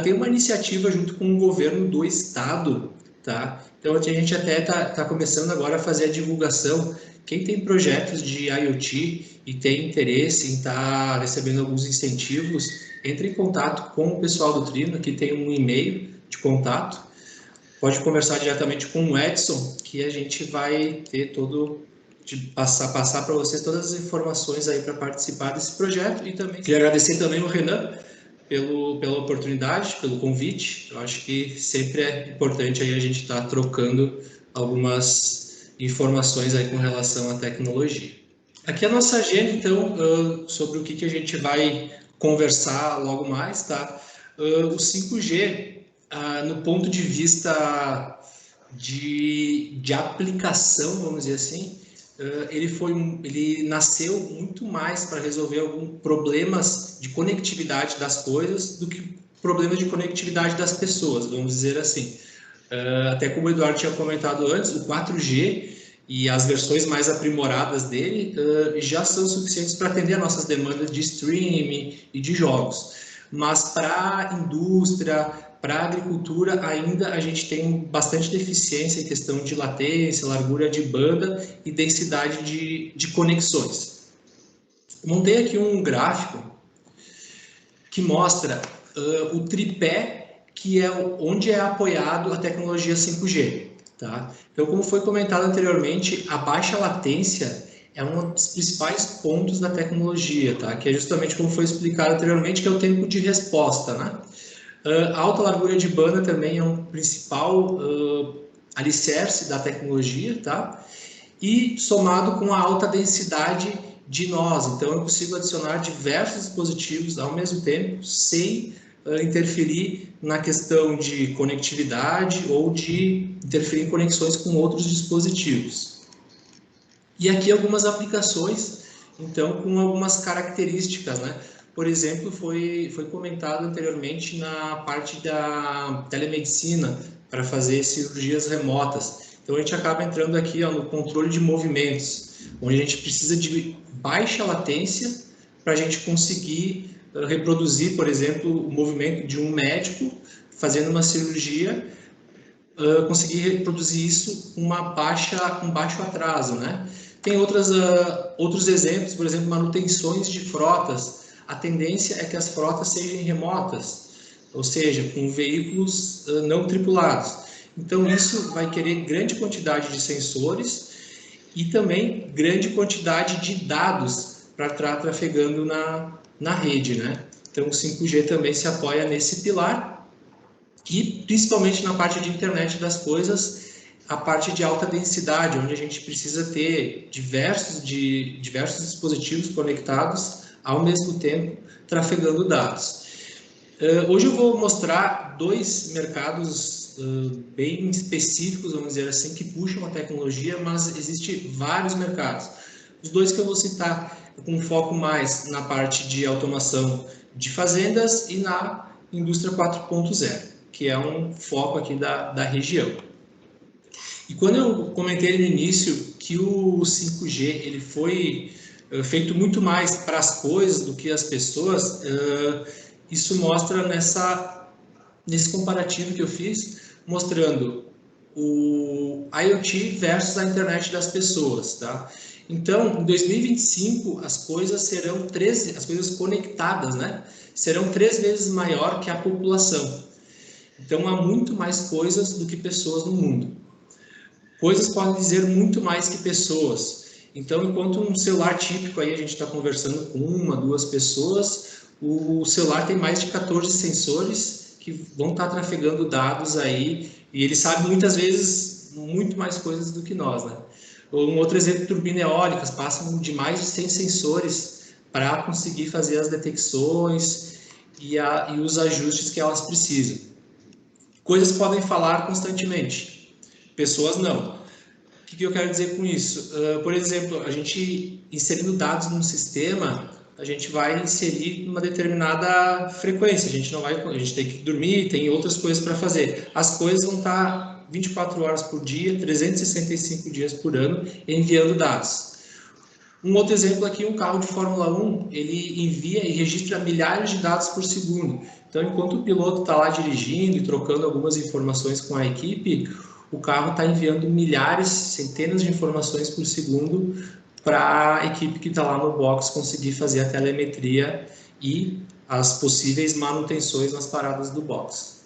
Tem uma iniciativa junto com o governo do estado, tá? Então a gente até está começando agora a fazer a divulgação. Quem tem projetos de IoT e tem interesse em estar recebendo alguns incentivos, entre em contato com o pessoal do Trino, que tem um e-mail de contato. Pode conversar diretamente com o Edson, que a gente vai ter passar para vocês todas as informações aí para participar desse projeto. E também queria agradecer também o Renan pela oportunidade, pelo convite. Eu acho que sempre é importante aí a gente estar trocando algumas informações aí com relação à tecnologia. Aqui a nossa agenda, então, sobre o que a gente vai conversar logo mais, tá? O 5G, no ponto de vista de aplicação, vamos dizer assim, ele nasceu muito mais para resolver alguns problemas de conectividade das coisas do que problemas de conectividade das pessoas, vamos dizer assim. Até como o Eduardo tinha comentado antes, o 4G e as versões mais aprimoradas dele já são suficientes para atender as nossas demandas de streaming e de jogos. Mas para a indústria, para a agricultura, ainda a gente tem bastante deficiência em questão de latência, largura de banda e densidade de conexões. Montei aqui um gráfico que mostra o tripé que é onde é apoiado a tecnologia 5G. Tá? Então, como foi comentado anteriormente, a baixa latência é um dos principais pontos da tecnologia, tá? Que é justamente como foi explicado anteriormente, que é o tempo de resposta. Né? A alta largura de banda também é um principal alicerce da tecnologia, tá? E somado com a alta densidade de nós. Então, eu consigo adicionar diversos dispositivos ao mesmo tempo, sem interferir na questão de conectividade ou de interferir em conexões com outros dispositivos. E aqui algumas aplicações, então, com algumas características, né? Por exemplo, foi comentado anteriormente na parte da telemedicina para fazer cirurgias remotas. Então, a gente acaba entrando aqui no controle de movimentos, onde a gente precisa de baixa latência para a gente conseguir reproduzir, por exemplo, o movimento de um médico fazendo uma cirurgia, conseguir reproduzir isso com um baixo atraso, né? Tem outros exemplos, por exemplo, manutenções de frotas. A tendência é que as frotas sejam remotas, ou seja, com veículos não tripulados. Então, isso vai querer grande quantidade de sensores e também grande quantidade de dados para estar trafegando na rede, né? Então, o 5G também se apoia nesse pilar e, principalmente na parte de internet das coisas, a parte de alta densidade, onde a gente precisa ter diversos dispositivos conectados ao mesmo tempo, trafegando dados. Hoje eu vou mostrar dois mercados bem específicos, vamos dizer assim, que puxam a tecnologia, mas existem vários mercados. Os dois que eu vou citar com foco mais na parte de automação de fazendas e na indústria 4.0, que é um foco aqui da região. E quando eu comentei no início que o 5G ele foi feito muito mais para as coisas do que as pessoas, isso mostra nesse comparativo que eu fiz, mostrando o IoT versus a internet das pessoas, tá? Então, em 2025, as coisas conectadas, né, serão 3 vezes maior que a população. Então, há muito mais coisas do que pessoas no mundo. Coisas podem dizer muito mais que pessoas. Então, enquanto um celular típico, aí a gente está conversando com 1, 2 pessoas, o celular tem mais de 14 sensores que vão estar trafegando dados aí, e ele sabe muitas vezes muito mais coisas do que nós, né? Um outro exemplo, turbinas eólicas passam de mais de 100 sensores para conseguir fazer as detecções e os ajustes que elas precisam. Coisas podem falar constantemente, pessoas não. O que eu quero dizer com isso? Por exemplo, a gente inserindo dados num sistema, a gente vai inserir uma determinada frequência, a gente tem que dormir, tem outras coisas para fazer. As coisas vão estar 24 horas por dia, 365 dias por ano, enviando dados. Um outro exemplo aqui, um carro de Fórmula 1, ele envia e registra milhares de dados por segundo. Então, enquanto o piloto está lá dirigindo e trocando algumas informações com a equipe, o carro está enviando milhares, centenas de informações por segundo para a equipe que está lá no box conseguir fazer a telemetria e as possíveis manutenções nas paradas do box.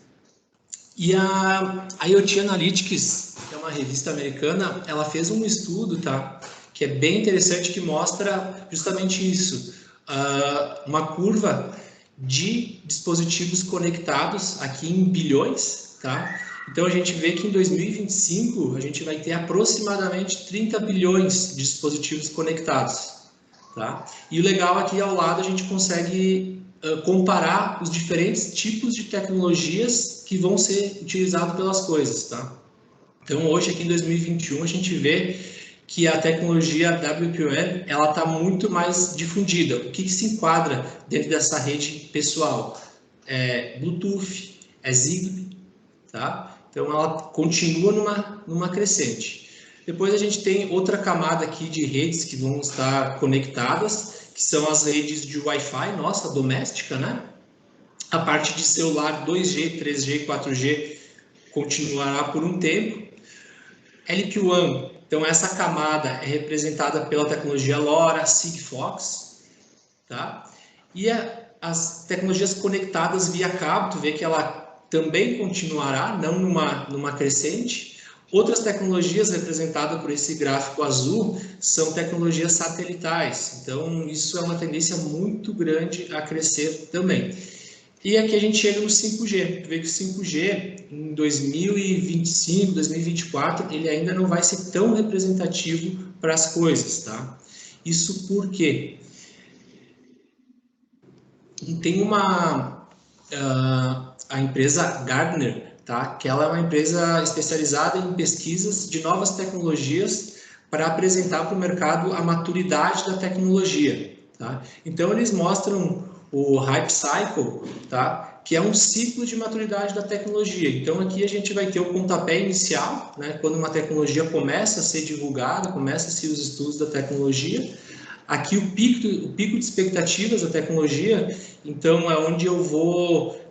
E a IoT Analytics, que é uma revista americana, ela fez um estudo, tá, que é bem interessante, que mostra justamente isso, uma curva de dispositivos conectados aqui em bilhões, tá? Então, a gente vê que em 2025 a gente vai ter aproximadamente 30 bilhões de dispositivos conectados, tá? E o legal aqui ao lado a gente consegue comparar os diferentes tipos de tecnologias que vão ser utilizados pelas coisas, tá? Então, hoje aqui em 2021 a gente vê que a tecnologia WPON ela está muito mais difundida. O que se enquadra dentro dessa rede pessoal? É Bluetooth, é Zigbee, tá? Então, ela continua numa crescente. Depois a gente tem outra camada aqui de redes que vão estar conectadas, que são as redes de Wi-Fi, nossa, doméstica, né? A parte de celular 2G, 3G, 4G continuará por um tempo. LPWAN, então essa camada é representada pela tecnologia LoRa, Sigfox, tá? E as tecnologias conectadas via cabo, tu vê que ela também continuará, não numa crescente. Outras tecnologias representadas por esse gráfico azul são tecnologias satelitais. Então, isso é uma tendência muito grande a crescer também. E aqui a gente chega no 5G. Tu vê que o 5G, em 2025, 2024, ele ainda não vai ser tão representativo para as coisas, tá? Isso por quê? Tem a empresa Gartner, tá? Que ela é uma empresa especializada em pesquisas de novas tecnologias para apresentar para o mercado a maturidade da tecnologia, tá? Então, eles mostram o Hype Cycle, tá? Que é um ciclo de maturidade da tecnologia. Então, aqui a gente vai ter o pontapé inicial, né? Quando uma tecnologia começa a ser divulgada, começa-se os estudos da tecnologia. Aqui o pico de expectativas da tecnologia, então é onde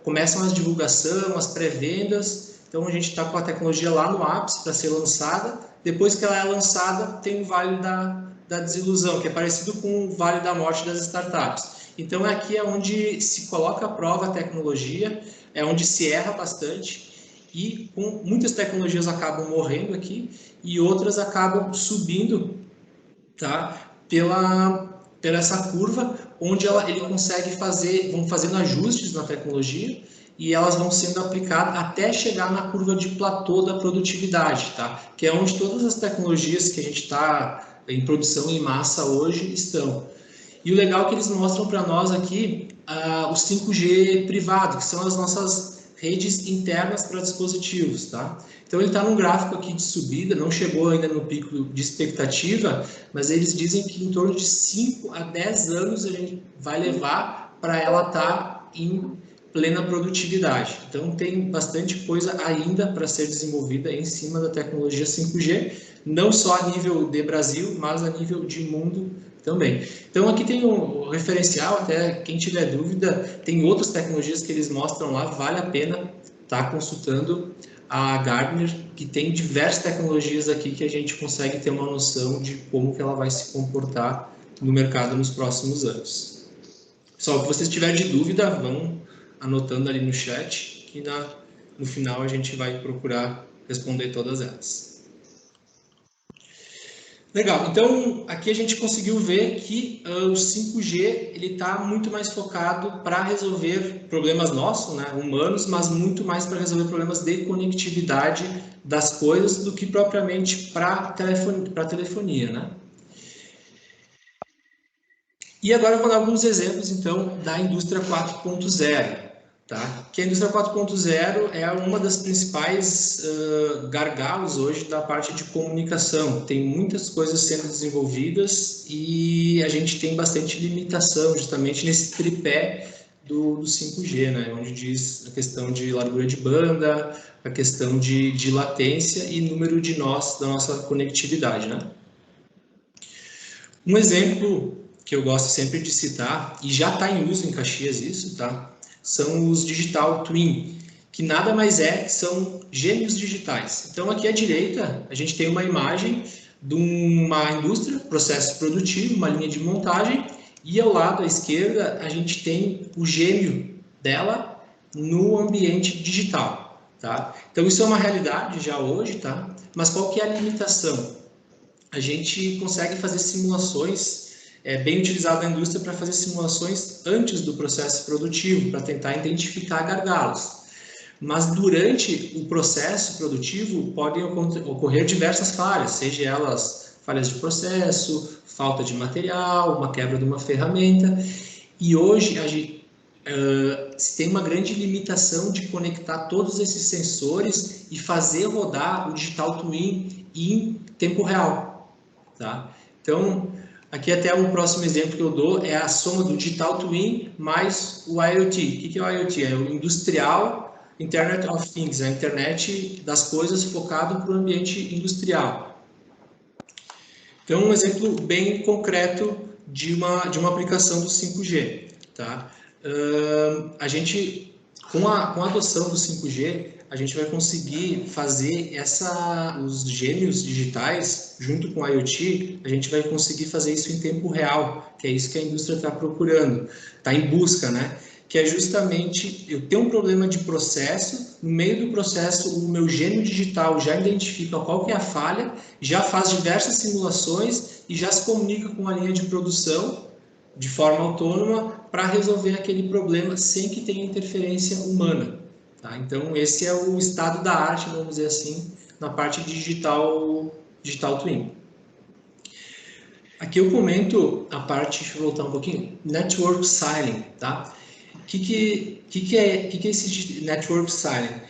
começam as divulgação, as pré-vendas. Então, a gente está com a tecnologia lá no ápice para ser lançada. Depois que ela é lançada, tem o Vale da Desilusão, que é parecido com o Vale da Morte das startups. Então, aqui é onde se coloca à prova a tecnologia, é onde se erra bastante e muitas tecnologias acabam morrendo aqui e outras acabam subindo, tá? Pela essa curva, onde ele consegue vão fazendo ajustes na tecnologia e elas vão sendo aplicadas até chegar na curva de platô da produtividade, tá? Que é onde todas as tecnologias que a gente está em produção em massa hoje estão. E o legal é que eles mostram para nós aqui o 5G privado, que são as nossas redes internas para dispositivos, tá? Então, ele está num gráfico aqui de subida, não chegou ainda no pico de expectativa, mas eles dizem que em torno de 5 a 10 anos a gente vai levar para ela estar em plena produtividade. Então, tem bastante coisa ainda para ser desenvolvida em cima da tecnologia 5G, não só a nível de Brasil, mas a nível de mundo também. Então, aqui tem um referencial, até quem tiver dúvida, tem outras tecnologias que eles mostram lá, vale a pena estar consultando a Gartner, que tem diversas tecnologias aqui que a gente consegue ter uma noção de como que ela vai se comportar no mercado nos próximos anos. Pessoal, se vocês tiverem de dúvida, vão anotando ali no chat, que no final a gente vai procurar responder todas elas. Legal, então aqui a gente conseguiu ver que o 5G ele está muito mais focado para resolver problemas nossos, né, humanos, mas muito mais para resolver problemas de conectividade das coisas do que propriamente para telefonia, né? E agora eu vou dar alguns exemplos então da indústria 4.0. Tá? Que a indústria 4.0 é uma das principais gargalos hoje da parte de comunicação. Tem muitas coisas sendo desenvolvidas e a gente tem bastante limitação justamente nesse tripé do 5G, né? Onde diz a questão de largura de banda, a questão de latência e número de nós da nossa conectividade, né? Um exemplo que eu gosto sempre de citar, e já está em uso em Caxias isso, tá? São os Digital Twin, que nada mais são gêmeos digitais. Então, aqui à direita, a gente tem uma imagem de uma indústria, processo produtivo, uma linha de montagem, e ao lado à esquerda, a gente tem o gêmeo dela no ambiente digital, tá? Então, isso é uma realidade já hoje, tá? Mas qual que é a limitação? A gente consegue fazer simulações, bem utilizado na indústria para fazer simulações antes do processo produtivo, para tentar identificar gargalos. Mas durante o processo produtivo podem ocorrer diversas falhas, seja elas falhas de processo, falta de material, uma quebra de uma ferramenta. E hoje se tem uma grande limitação de conectar todos esses sensores e fazer rodar o Digital Twin em tempo real, tá? Então, aqui até o próximo exemplo que eu dou é a soma do Digital Twin mais o IoT. O que é o IoT? É o Industrial Internet of Things, a internet das coisas focado para o ambiente industrial. Então, um exemplo bem concreto de uma aplicação do 5G. Tá? A gente, com a adoção do 5G, a gente vai conseguir fazer os gêmeos digitais, junto com o IoT, a gente vai conseguir fazer isso em tempo real, que é isso que a indústria está procurando, está em busca, né? Que é justamente eu ter um problema de processo, no meio do processo o meu gênio digital já identifica qual que é a falha, já faz diversas simulações e já se comunica com a linha de produção de forma autônoma para resolver aquele problema sem que tenha interferência humana. Tá? Então esse é o estado da arte, vamos dizer assim, na parte digital twin. Aqui eu comento a parte, deixa eu voltar um pouquinho, Network Silent, tá? O que é esse Network Silent?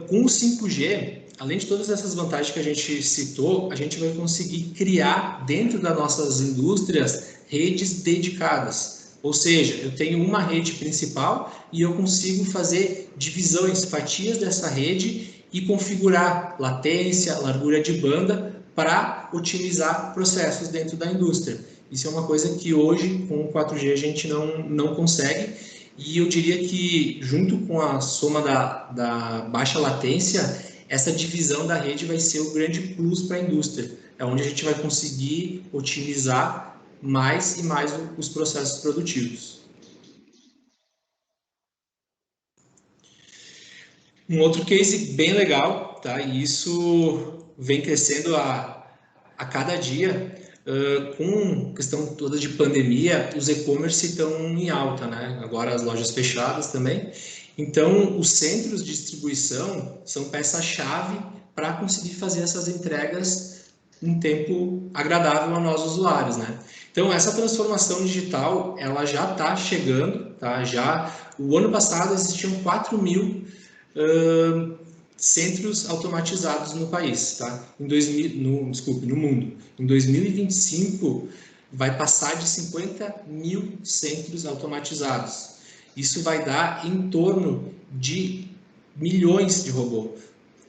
Com o 5G, além de todas essas vantagens que a gente citou, a gente vai conseguir criar dentro das nossas indústrias redes dedicadas. Ou seja, eu tenho uma rede principal e eu consigo fazer divisões, fatias dessa rede e configurar latência, largura de banda para otimizar processos dentro da indústria. Isso é uma coisa que hoje, com o 4G, a gente não consegue. E eu diria que, junto com a soma da baixa latência, essa divisão da rede vai ser o grande plus para a indústria. É onde a gente vai conseguir otimizar mais e mais os processos produtivos. Um outro case bem legal, tá? E isso vem crescendo a cada dia. Com questão toda de pandemia, os e-commerce estão em alta, né? Agora as lojas fechadas também. Então, os centros de distribuição são peça-chave para conseguir fazer essas entregas em tempo agradável a nós usuários, né? Então, essa transformação digital, ela já está chegando, tá? O ano passado existiam 4.000 centros automatizados no país, tá? No mundo. Em 2025, vai passar de 50.000 centros automatizados. Isso vai dar em torno de milhões de robôs.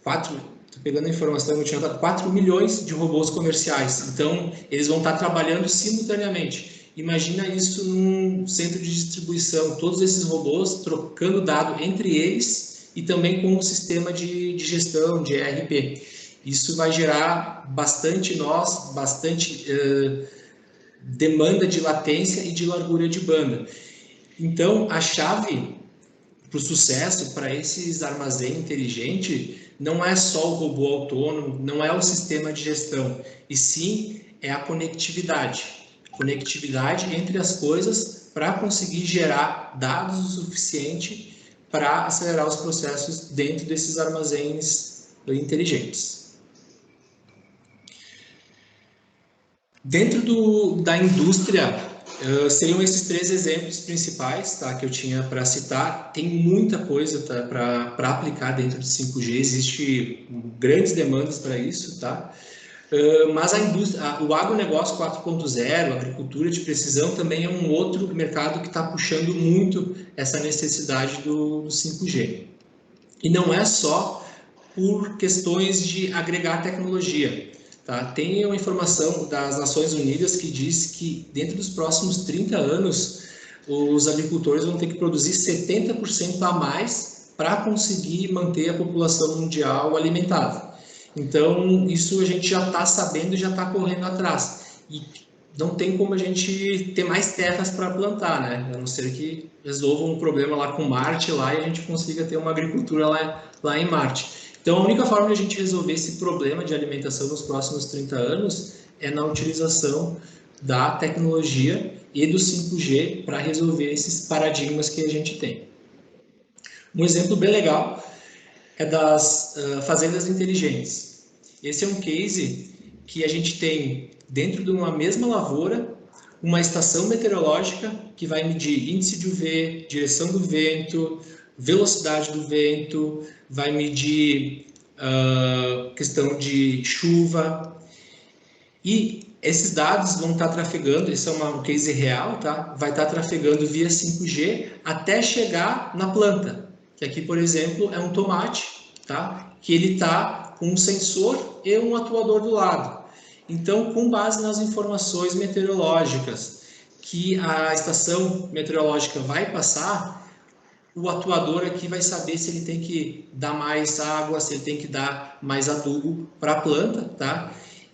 Estou pegando a informação que eu tinha dado, 4 milhões de robôs comerciais. Então, eles vão estar trabalhando simultaneamente. Imagina isso num centro de distribuição, todos esses robôs trocando dado entre eles e também com o sistema de gestão, de ERP. Isso vai gerar bastante demanda de latência e de largura de banda. Então, a chave para o sucesso, para esses armazéns inteligentes, não é só o robô autônomo, não é o sistema de gestão, e sim é a conectividade. Conectividade entre as coisas para conseguir gerar dados o suficiente para acelerar os processos dentro desses armazéns inteligentes. Dentro da indústria, seriam esses 3 exemplos principais, tá, que eu tinha para citar. Tem muita coisa, tá, para aplicar dentro do 5G, existe grandes demandas para isso, tá? Mas a indústria, o agronegócio 4.0, a agricultura de precisão, também é um outro mercado que está puxando muito essa necessidade do 5G. E não é só por questões de agregar tecnologia. Tá? Tem uma informação das Nações Unidas que diz que dentro dos próximos 30 anos, os agricultores vão ter que produzir 70% a mais para conseguir manter a população mundial alimentada. Então, isso a gente já está sabendo e já está correndo atrás. E não tem como a gente ter mais terras para plantar, né? A não ser que resolvam um problema lá com Marte lá e a gente consiga ter uma agricultura lá em Marte. Então, a única forma de a gente resolver esse problema de alimentação nos próximos 30 anos é na utilização da tecnologia e do 5G para resolver esses paradigmas que a gente tem. Um exemplo bem legal é das fazendas inteligentes. Esse é um case que a gente tem dentro de uma mesma lavoura, uma estação meteorológica que vai medir índice de UV, direção do vento, velocidade do vento, vai medir questão de chuva. E esses dados vão estar trafegando, esse é um case real, tá? Vai estar trafegando via 5G até chegar na planta. Que aqui, por exemplo, é um tomate, tá? Que ele está com um sensor e um atuador do lado. Então, com base nas informações meteorológicas que a estação meteorológica vai passar, o atuador aqui vai saber se ele tem que dar mais água, se ele tem que dar mais adubo para a planta, tá?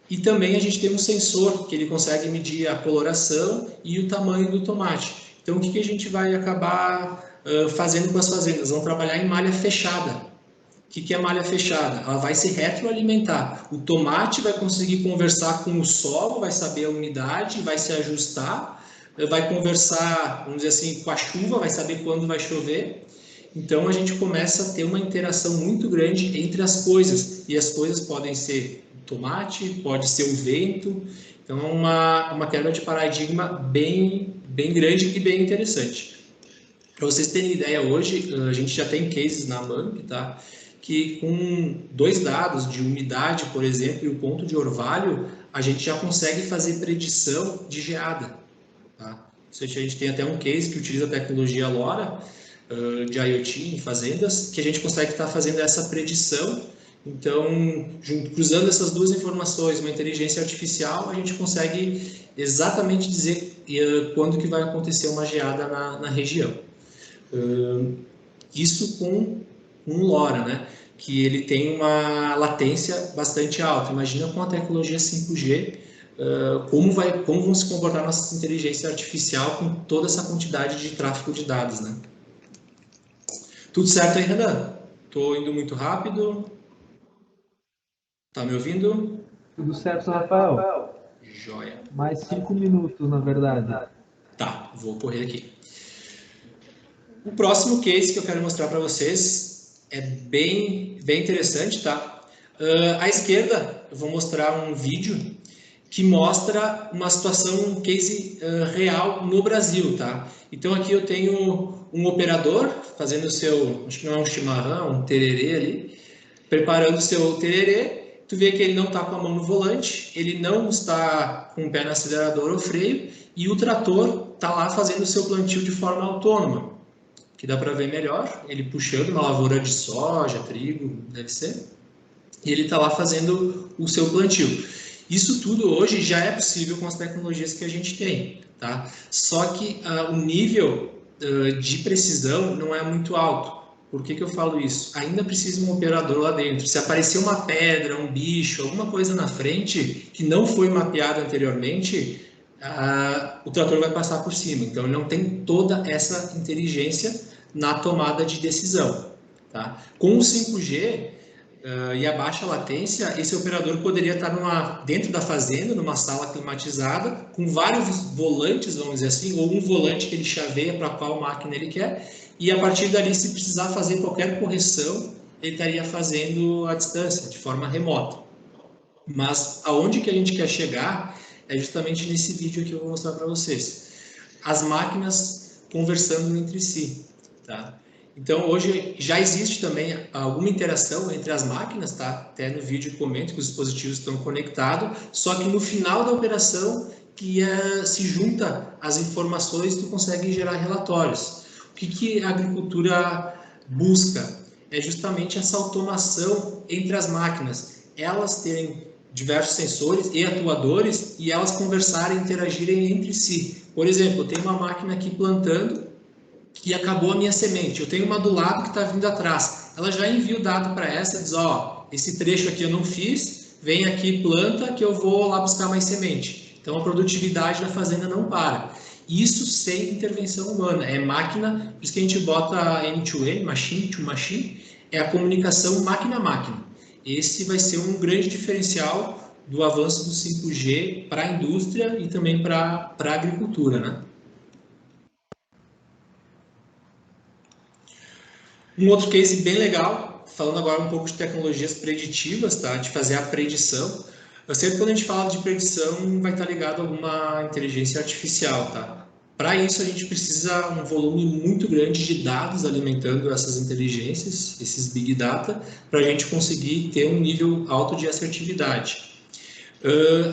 E também a gente tem um sensor que ele consegue medir a coloração e o tamanho do tomate. Então, o que a gente vai acabar fazendo com as fazendas? Vão trabalhar em malha fechada. O que é malha fechada? Ela vai se retroalimentar. O tomate vai conseguir conversar com o solo, vai saber a umidade, vai se ajustar, vai conversar, vamos dizer assim, com a chuva, vai saber quando vai chover. Então, a gente começa a ter uma interação muito grande entre as coisas. E as coisas podem ser tomate, pode ser o vento. Então, é uma quebra de paradigma bem grande e bem interessante. Para vocês terem ideia, hoje a gente já tem cases na AMAMP, tá? Que com 2 dados de umidade, por exemplo, e o ponto de orvalho, a gente já consegue fazer predição de geada. Tá? Ou seja, a gente tem até um case que utiliza a tecnologia LoRa de IoT em fazendas, que a gente consegue estar fazendo essa predição. Então, cruzando essas duas informações, uma inteligência artificial, a gente consegue exatamente dizer quando que vai acontecer uma geada na região. Isso com um LoRa, né? Que ele tem uma latência bastante alta. Imagina com a tecnologia 5G, como vão se comportar nossa inteligência artificial com toda essa quantidade de tráfego de dados, né? Tudo certo aí, Renan? Estou indo muito rápido. Tá me ouvindo? Tudo certo, Rafael. Joia. Mais 5 minutos, na verdade. Tá, vou correr aqui. O próximo case que eu quero mostrar para vocês é bem interessante, tá? À esquerda, eu vou mostrar um vídeo que mostra uma situação, um case real no Brasil, tá? Então aqui eu tenho um operador fazendo o seu, acho que não é um chimarrão, um tererê ali, preparando o seu tererê. Tu vê que ele não está com a mão no volante, ele não está com o pé no acelerador ou freio, e o trator está lá fazendo o seu plantio de forma autônoma, que dá para ver melhor, ele puxando uma lavoura de soja, trigo, deve ser, e ele está lá fazendo o seu plantio. Isso tudo hoje já é possível com as tecnologias que a gente tem, tá? Só que o nível de precisão não é muito alto. Por que eu falo isso? Ainda precisa um operador lá dentro. Se aparecer uma pedra, um bicho, alguma coisa na frente que não foi mapeada anteriormente, o trator vai passar por cima. Então, ele não tem toda essa inteligência na tomada de decisão. Tá? Com o 5G e a baixa latência, esse operador poderia estar dentro da fazenda, numa sala climatizada, com vários volantes, vamos dizer assim, ou um volante que ele chaveia para qual máquina ele quer, e a partir dali, se precisar fazer qualquer correção, ele estaria fazendo à distância, de forma remota. Mas aonde que a gente quer chegar é justamente nesse vídeo que eu vou mostrar para vocês. As máquinas conversando entre si, tá? Então, hoje já existe também alguma interação entre as máquinas, tá? Até no vídeo eu comento que os dispositivos estão conectados, só que no final da operação, que se junta as informações, tu consegue gerar relatórios. O que a agricultura busca? É justamente essa automação entre as máquinas. Elas terem diversos sensores e atuadores e elas conversarem, interagirem entre si. Por exemplo, eu tenho uma máquina aqui plantando e acabou a minha semente. Eu tenho uma do lado que está vindo atrás. Ela já envia o dado para essa, diz, ó, esse trecho aqui eu não fiz, vem aqui, planta, que eu vou lá buscar mais semente. Então, a produtividade da fazenda não para. Isso sem intervenção humana, é máquina, por isso que a gente bota M2M, machine to machine, é a comunicação máquina a máquina. Esse vai ser um grande diferencial do avanço do 5G para a indústria e também para a agricultura, né? Um outro case bem legal, falando agora um pouco de tecnologias preditivas, tá? De fazer a predição. Eu sei que quando a gente fala de predição, vai estar ligado a alguma inteligência artificial, tá? Para isso, a gente precisa um volume muito grande de dados alimentando essas inteligências, esses Big Data, para a gente conseguir ter um nível alto de assertividade.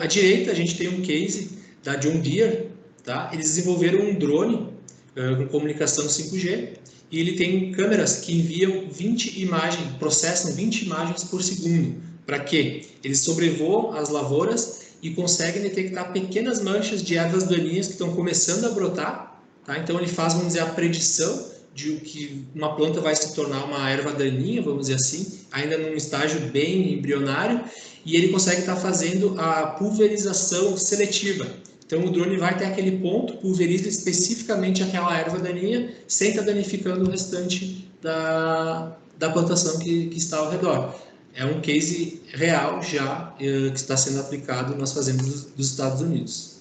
À direita, a gente tem um case da John Deere, tá? Eles desenvolveram um drone com comunicação 5G, e ele tem câmeras que enviam 20 imagens, processam 20 imagens por segundo. Para quê? Eles sobrevoam as lavouras e conseguem detectar pequenas manchas de ervas daninhas que estão começando a brotar. Tá? Então, ele faz, vamos dizer, a predição de que uma planta vai se tornar uma erva daninha, vamos dizer assim, ainda num estágio bem embrionário, e ele consegue estar fazendo a pulverização seletiva. Então o drone vai até aquele ponto, pulveriza especificamente aquela erva daninha, sem estar danificando o restante da plantação que está ao redor. É um case real já que está sendo aplicado nas fazendas dos Estados Unidos.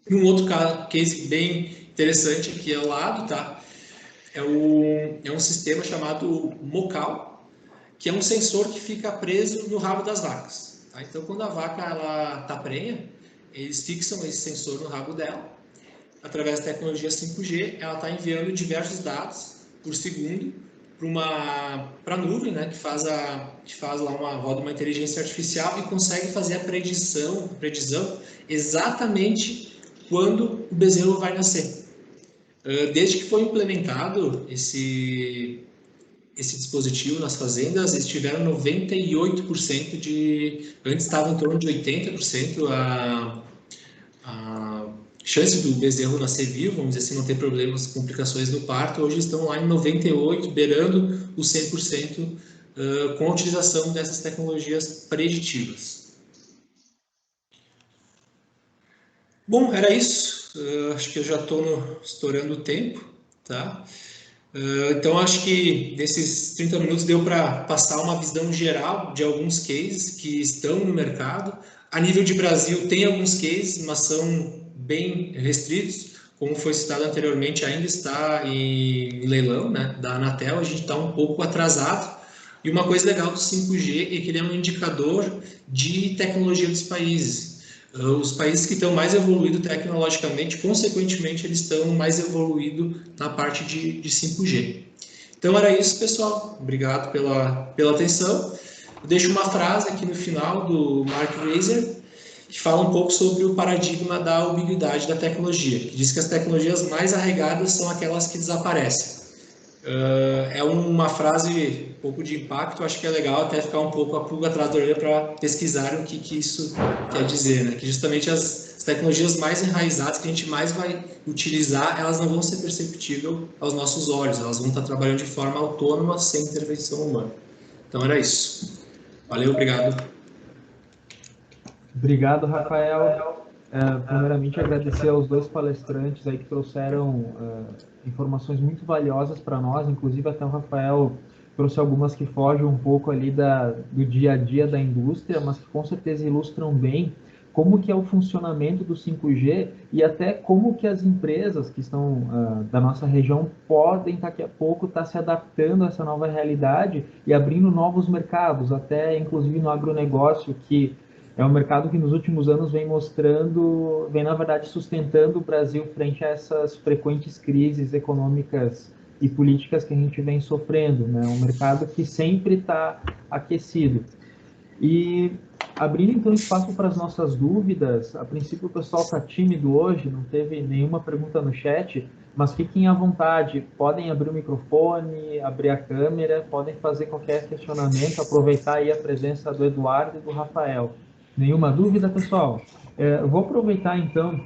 E um outro case bem interessante aqui ao lado, tá? É um sistema chamado Mocal, que é um sensor que fica preso no rabo das vacas. Tá? Então, quando a vaca está prenha, eles fixam esse sensor no rabo dela. Através da tecnologia 5G, ela está enviando diversos dados por segundo para a nuvem, né, que faz lá roda uma inteligência artificial e consegue fazer a previsão exatamente quando o bezerro vai nascer. Desde que foi implementado esse dispositivo nas fazendas, eles tiveram 98% antes estava em torno de 80% a chance do bezerro nascer vivo, vamos dizer assim, não ter problemas, complicações no parto. Hoje estão lá em 98%, beirando os 100%, com a utilização dessas tecnologias preditivas. Bom, era isso. Acho que eu já estou estourando o tempo, tá? Então, acho que nesses 30 minutos deu para passar uma visão geral de alguns cases que estão no mercado. A nível de Brasil, tem alguns cases, mas são bem restritos. Como foi citado anteriormente, ainda está em leilão, né, da Anatel. A gente está um pouco atrasado. E uma coisa legal do 5G é que ele é um indicador de tecnologia dos países. Os países que estão mais evoluídos tecnologicamente, consequentemente, eles estão mais evoluídos na parte de 5G. Então, era isso, pessoal. Obrigado pela atenção. Eu deixo uma frase aqui no final do Mark Reiser, que fala um pouco sobre o paradigma da ubiquidade da tecnologia, que diz que as tecnologias mais arraigadas são aquelas que desaparecem. É uma frase um pouco de impacto, acho que é legal até ficar um pouco a pulga atrás da orelha para pesquisarem o que isso quer dizer, né? Que justamente as tecnologias mais enraizadas que a gente mais vai utilizar, elas não vão ser perceptíveis aos nossos olhos, elas vão estar trabalhando de forma autônoma, sem intervenção humana. Então era isso. Valeu, obrigado. Obrigado, Rafael. Primeiramente, agradecer aos dois palestrantes aí que trouxeram informações muito valiosas para nós, inclusive até o Rafael trouxe algumas que fogem um pouco ali do dia a dia da indústria, mas que com certeza ilustram bem como que é o funcionamento do 5G e até como que as empresas que estão da nossa região podem daqui a pouco estar se adaptando a essa nova realidade e abrindo novos mercados, até inclusive no agronegócio, que é um mercado que nos últimos anos vem na verdade, sustentando o Brasil frente a essas frequentes crises econômicas e políticas que a gente vem sofrendo, né? Um mercado que sempre está aquecido. E abrindo então espaço para as nossas dúvidas, a princípio o pessoal está tímido hoje, não teve nenhuma pergunta no chat, mas fiquem à vontade, podem abrir o microfone, abrir a câmera, podem fazer qualquer questionamento, aproveitar aí a presença do Eduardo e do Rafael. Nenhuma dúvida, pessoal? Eu vou aproveitar, então,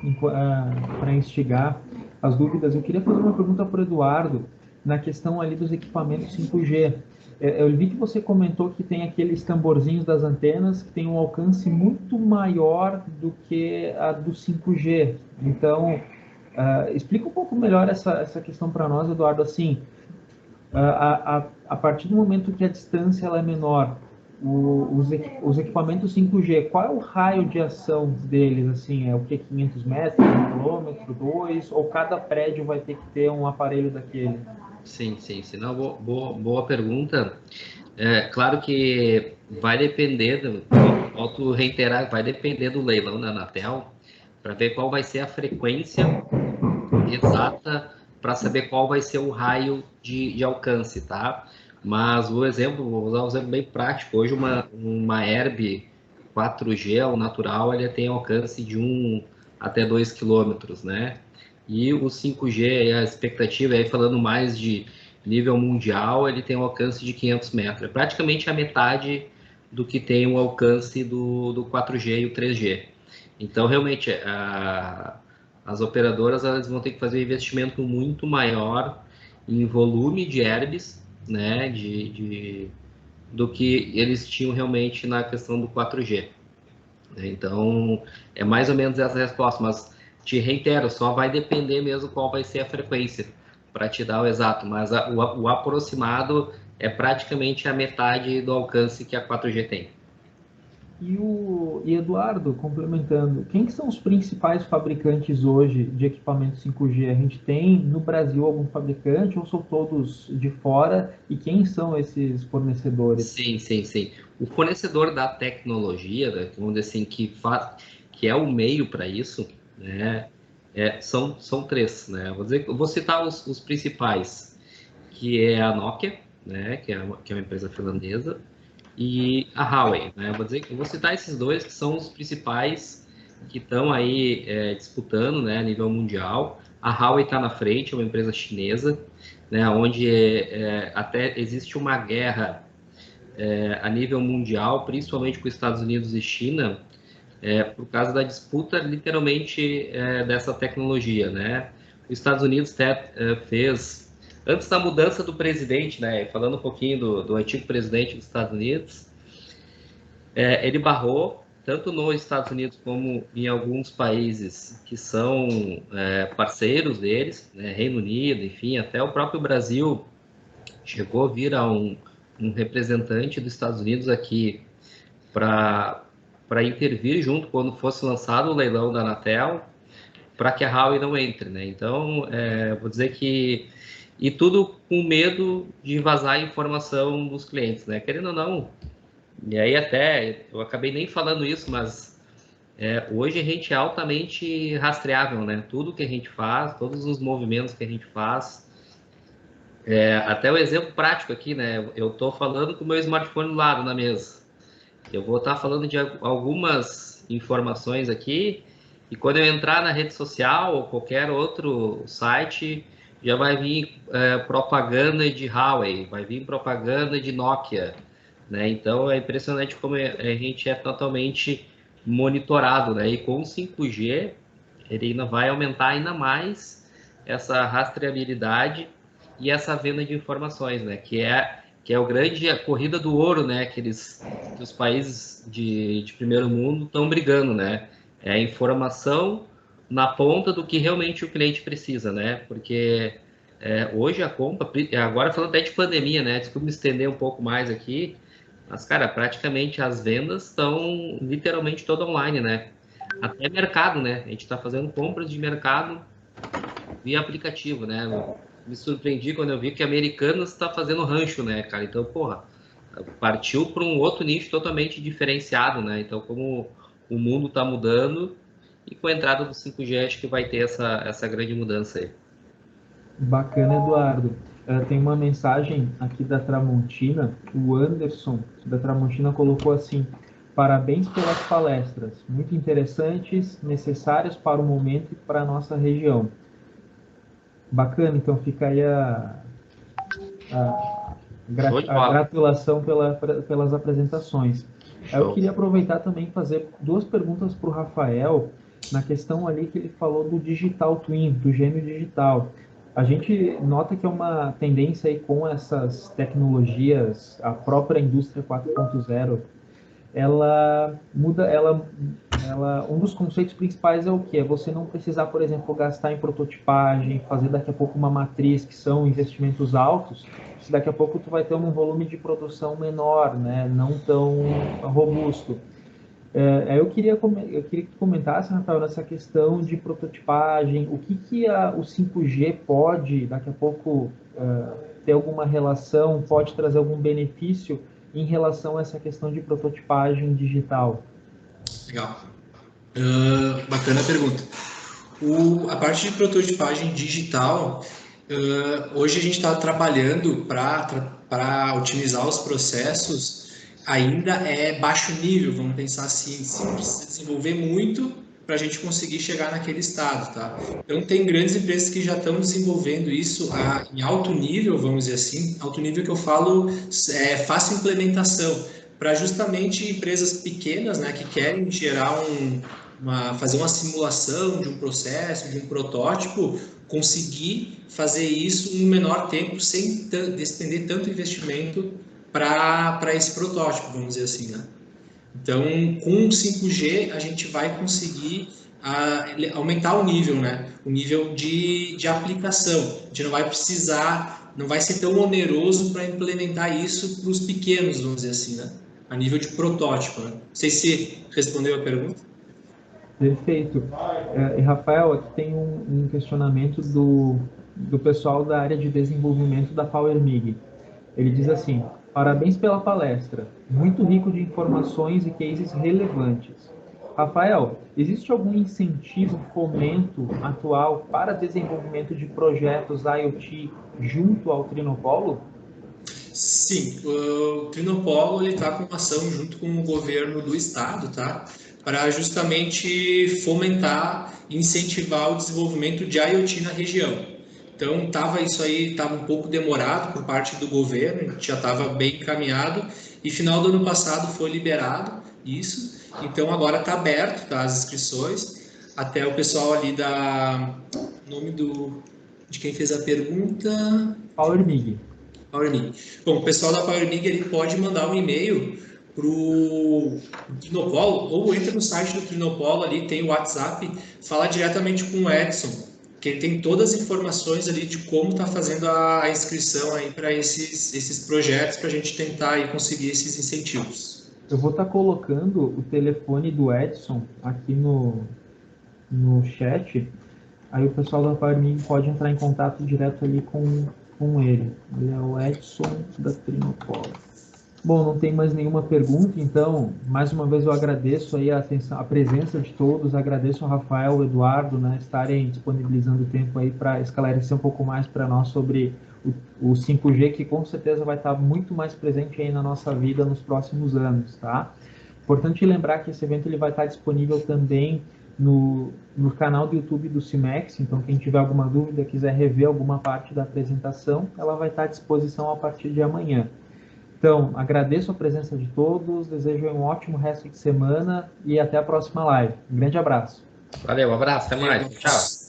para instigar as dúvidas. Eu queria fazer uma pergunta para o Eduardo, na questão ali dos equipamentos 5G. Eu vi que você comentou que tem aqueles tamborzinhos das antenas que tem um alcance muito maior do que a do 5G. Então, explica um pouco melhor essa questão para nós, Eduardo. Assim, a partir do momento que a distância ela é menor, os equipamentos 5G, qual é o raio de ação deles? Assim, é o que? 500 metros, 1 quilômetro, 2? Ou cada prédio vai ter que ter um aparelho daquele? Sim. Não, boa pergunta. Claro que vai depender, volto a reiterar, vai depender do leilão da Anatel, para ver qual vai ser a frequência exata, para saber qual vai ser o raio de alcance, tá? Mas vou usar um exemplo bem prático. Hoje uma Herb 4G, ao natural, ele tem alcance de 1 até 2 quilômetros, né? E o 5G, a expectativa, aí falando mais de nível mundial, ele tem um alcance de 500 metros. É praticamente a metade do que tem o alcance do 4G e o 3G. Então, realmente, as operadoras elas vão ter que fazer um investimento muito maior em volume de herbes, né, do que eles tinham realmente na questão do 4G. Então, é mais ou menos essa resposta, mas te reitero, só vai depender mesmo qual vai ser a frequência, para te dar o exato, mas o aproximado é praticamente a metade do alcance que a 4G tem. E Eduardo, complementando, quem que são os principais fabricantes hoje de equipamentos 5G? A gente tem no Brasil algum fabricante ou são todos de fora? E quem são esses fornecedores? Sim. O fornecedor da tecnologia, né, vamos dizer assim, que é o meio para isso, né, são três, né? Vou citar os principais, que é a Nokia, né, que é uma empresa finlandesa, e a Huawei, né? Vou citar esses dois que são os principais que estão aí disputando, né, a nível mundial. A Huawei está na frente, é uma empresa chinesa, né, onde até existe uma guerra a nível mundial, principalmente com os Estados Unidos e China, por causa da disputa, literalmente, dessa tecnologia, né? Os Estados Unidos fez, antes da mudança do presidente, né, falando um pouquinho do antigo presidente dos Estados Unidos, ele barrou, tanto nos Estados Unidos como em alguns países que são parceiros deles, né, Reino Unido, enfim, até o próprio Brasil chegou a vir a um representante dos Estados Unidos aqui para intervir junto quando fosse lançado o leilão da Anatel, para que a Huawei não entre, né? Então, vou dizer que... E tudo com medo de vazar a informação dos clientes, né? Querendo ou não, e aí até, eu acabei nem falando isso, mas hoje a gente é altamente rastreável, né? Tudo que a gente faz, todos os movimentos que a gente faz, até o exemplo prático aqui, né? Eu estou falando com o meu smartphone do lado na mesa. Eu vou estar falando de algumas informações aqui e quando eu entrar na rede social ou qualquer outro site, já vai vir propaganda de Huawei, vai vir propaganda de Nokia, né? Então é impressionante como a gente é totalmente monitorado, né? E com o 5G ele ainda vai aumentar ainda mais essa rastreabilidade e essa venda de informações, né? Que é a corrida do ouro, né? Que os países de primeiro mundo estão brigando, né? É a informação na ponta do que realmente o cliente precisa, né? Porque hoje a compra, agora falando até de pandemia, né? Desculpa me estender um pouco mais aqui, mas, cara, praticamente as vendas estão literalmente todas online, né? Até mercado, né? A gente está fazendo compras de mercado via aplicativo, né? Me surpreendi quando eu vi que Americanas está fazendo rancho, né, cara? Então, porra, partiu para um outro nicho totalmente diferenciado, né? Então, como o mundo está mudando e com a entrada do 5G, acho que vai ter essa grande mudança aí. Bacana, Eduardo. Tem uma mensagem aqui da Tramontina. O Anderson da Tramontina colocou assim: parabéns pelas palestras, muito interessantes, necessárias para o momento e para a nossa região. Bacana, então fica aí a gratulação pelas apresentações. Eu queria aproveitar também e fazer duas perguntas para o Rafael, na questão ali que ele falou do Digital Twin, do gêmeo digital. A gente nota que é uma tendência aí com essas tecnologias, a própria indústria 4.0, ela muda, um dos conceitos principais é o que? É você não precisar, por exemplo, gastar em prototipagem, fazer daqui a pouco uma matriz, que são investimentos altos, se daqui a pouco tu vai ter um volume de produção menor, né? Não tão robusto. Eu queria que comentasse, Rafael, nessa questão de prototipagem, o que o 5G pode, daqui a pouco, ter alguma relação, pode trazer algum benefício em relação a essa questão de prototipagem digital? Legal. Bacana a pergunta. A parte de prototipagem digital, hoje a gente está trabalhando para otimizar os processos, ainda é baixo nível, vamos pensar assim, se precisa desenvolver muito para a gente conseguir chegar naquele estado, tá? Então, tem grandes empresas que já estão desenvolvendo isso em alto nível, vamos dizer assim. Alto nível que eu falo é fácil implementação, para justamente empresas pequenas, né, que querem gerar fazer uma simulação de um processo, de um protótipo, conseguir fazer isso no menor tempo sem despender tanto investimento para esse protótipo, vamos dizer assim, né? Então, com o 5G, a gente vai conseguir aumentar o nível, né? O nível de aplicação. A gente não vai precisar, não vai ser tão oneroso para implementar isso para os pequenos, vamos dizer assim, né? A nível de protótipo, né? Não sei se respondeu a pergunta. Perfeito. E Rafael, aqui tem um questionamento do pessoal da área de desenvolvimento da PowerMig. Ele diz assim: parabéns pela palestra, muito rico de informações e cases relevantes. Rafael, existe algum incentivo, fomento atual para desenvolvimento de projetos IoT junto ao Trinopolo? Sim, o Trinopolo está com uma ação junto com o governo do estado, tá? Para justamente fomentar e incentivar o desenvolvimento de IoT na região. Então, isso aí estava um pouco demorado por parte do governo, já estava bem encaminhado, e final do ano passado foi liberado isso. Então, agora está aberto, tá, as inscrições. Até o pessoal ali nome de quem fez a pergunta... PowerMig. Bom, o pessoal da PowerMig ele pode mandar um e-mail para o Trinopolo, ou entra no site do Trinopolo, ali tem o WhatsApp, fala diretamente com o Edson, que ele tem todas as informações ali de como está fazendo a inscrição aí para esses projetos, para a gente tentar aí conseguir esses incentivos. Eu vou estar colocando o telefone do Edson aqui no chat, aí o pessoal da PowerMig pode entrar em contato direto ali com ele. Ele é o Edson da Trinopolo. Bom, não tem mais nenhuma pergunta, então, mais uma vez eu agradeço aí a presença de todos, agradeço ao Rafael, ao Eduardo, né, estarem disponibilizando tempo aí para esclarecer um pouco mais para nós sobre o 5G, que com certeza vai estar muito mais presente aí na nossa vida nos próximos anos, tá? Importante lembrar que esse evento ele vai estar disponível também no canal do YouTube do CIMEX, então quem tiver alguma dúvida, quiser rever alguma parte da apresentação, ela vai estar à disposição a partir de amanhã. Então, agradeço a presença de todos, desejo um ótimo resto de semana e até a próxima live. Um grande abraço. Valeu, um abraço, até mais. Tchau.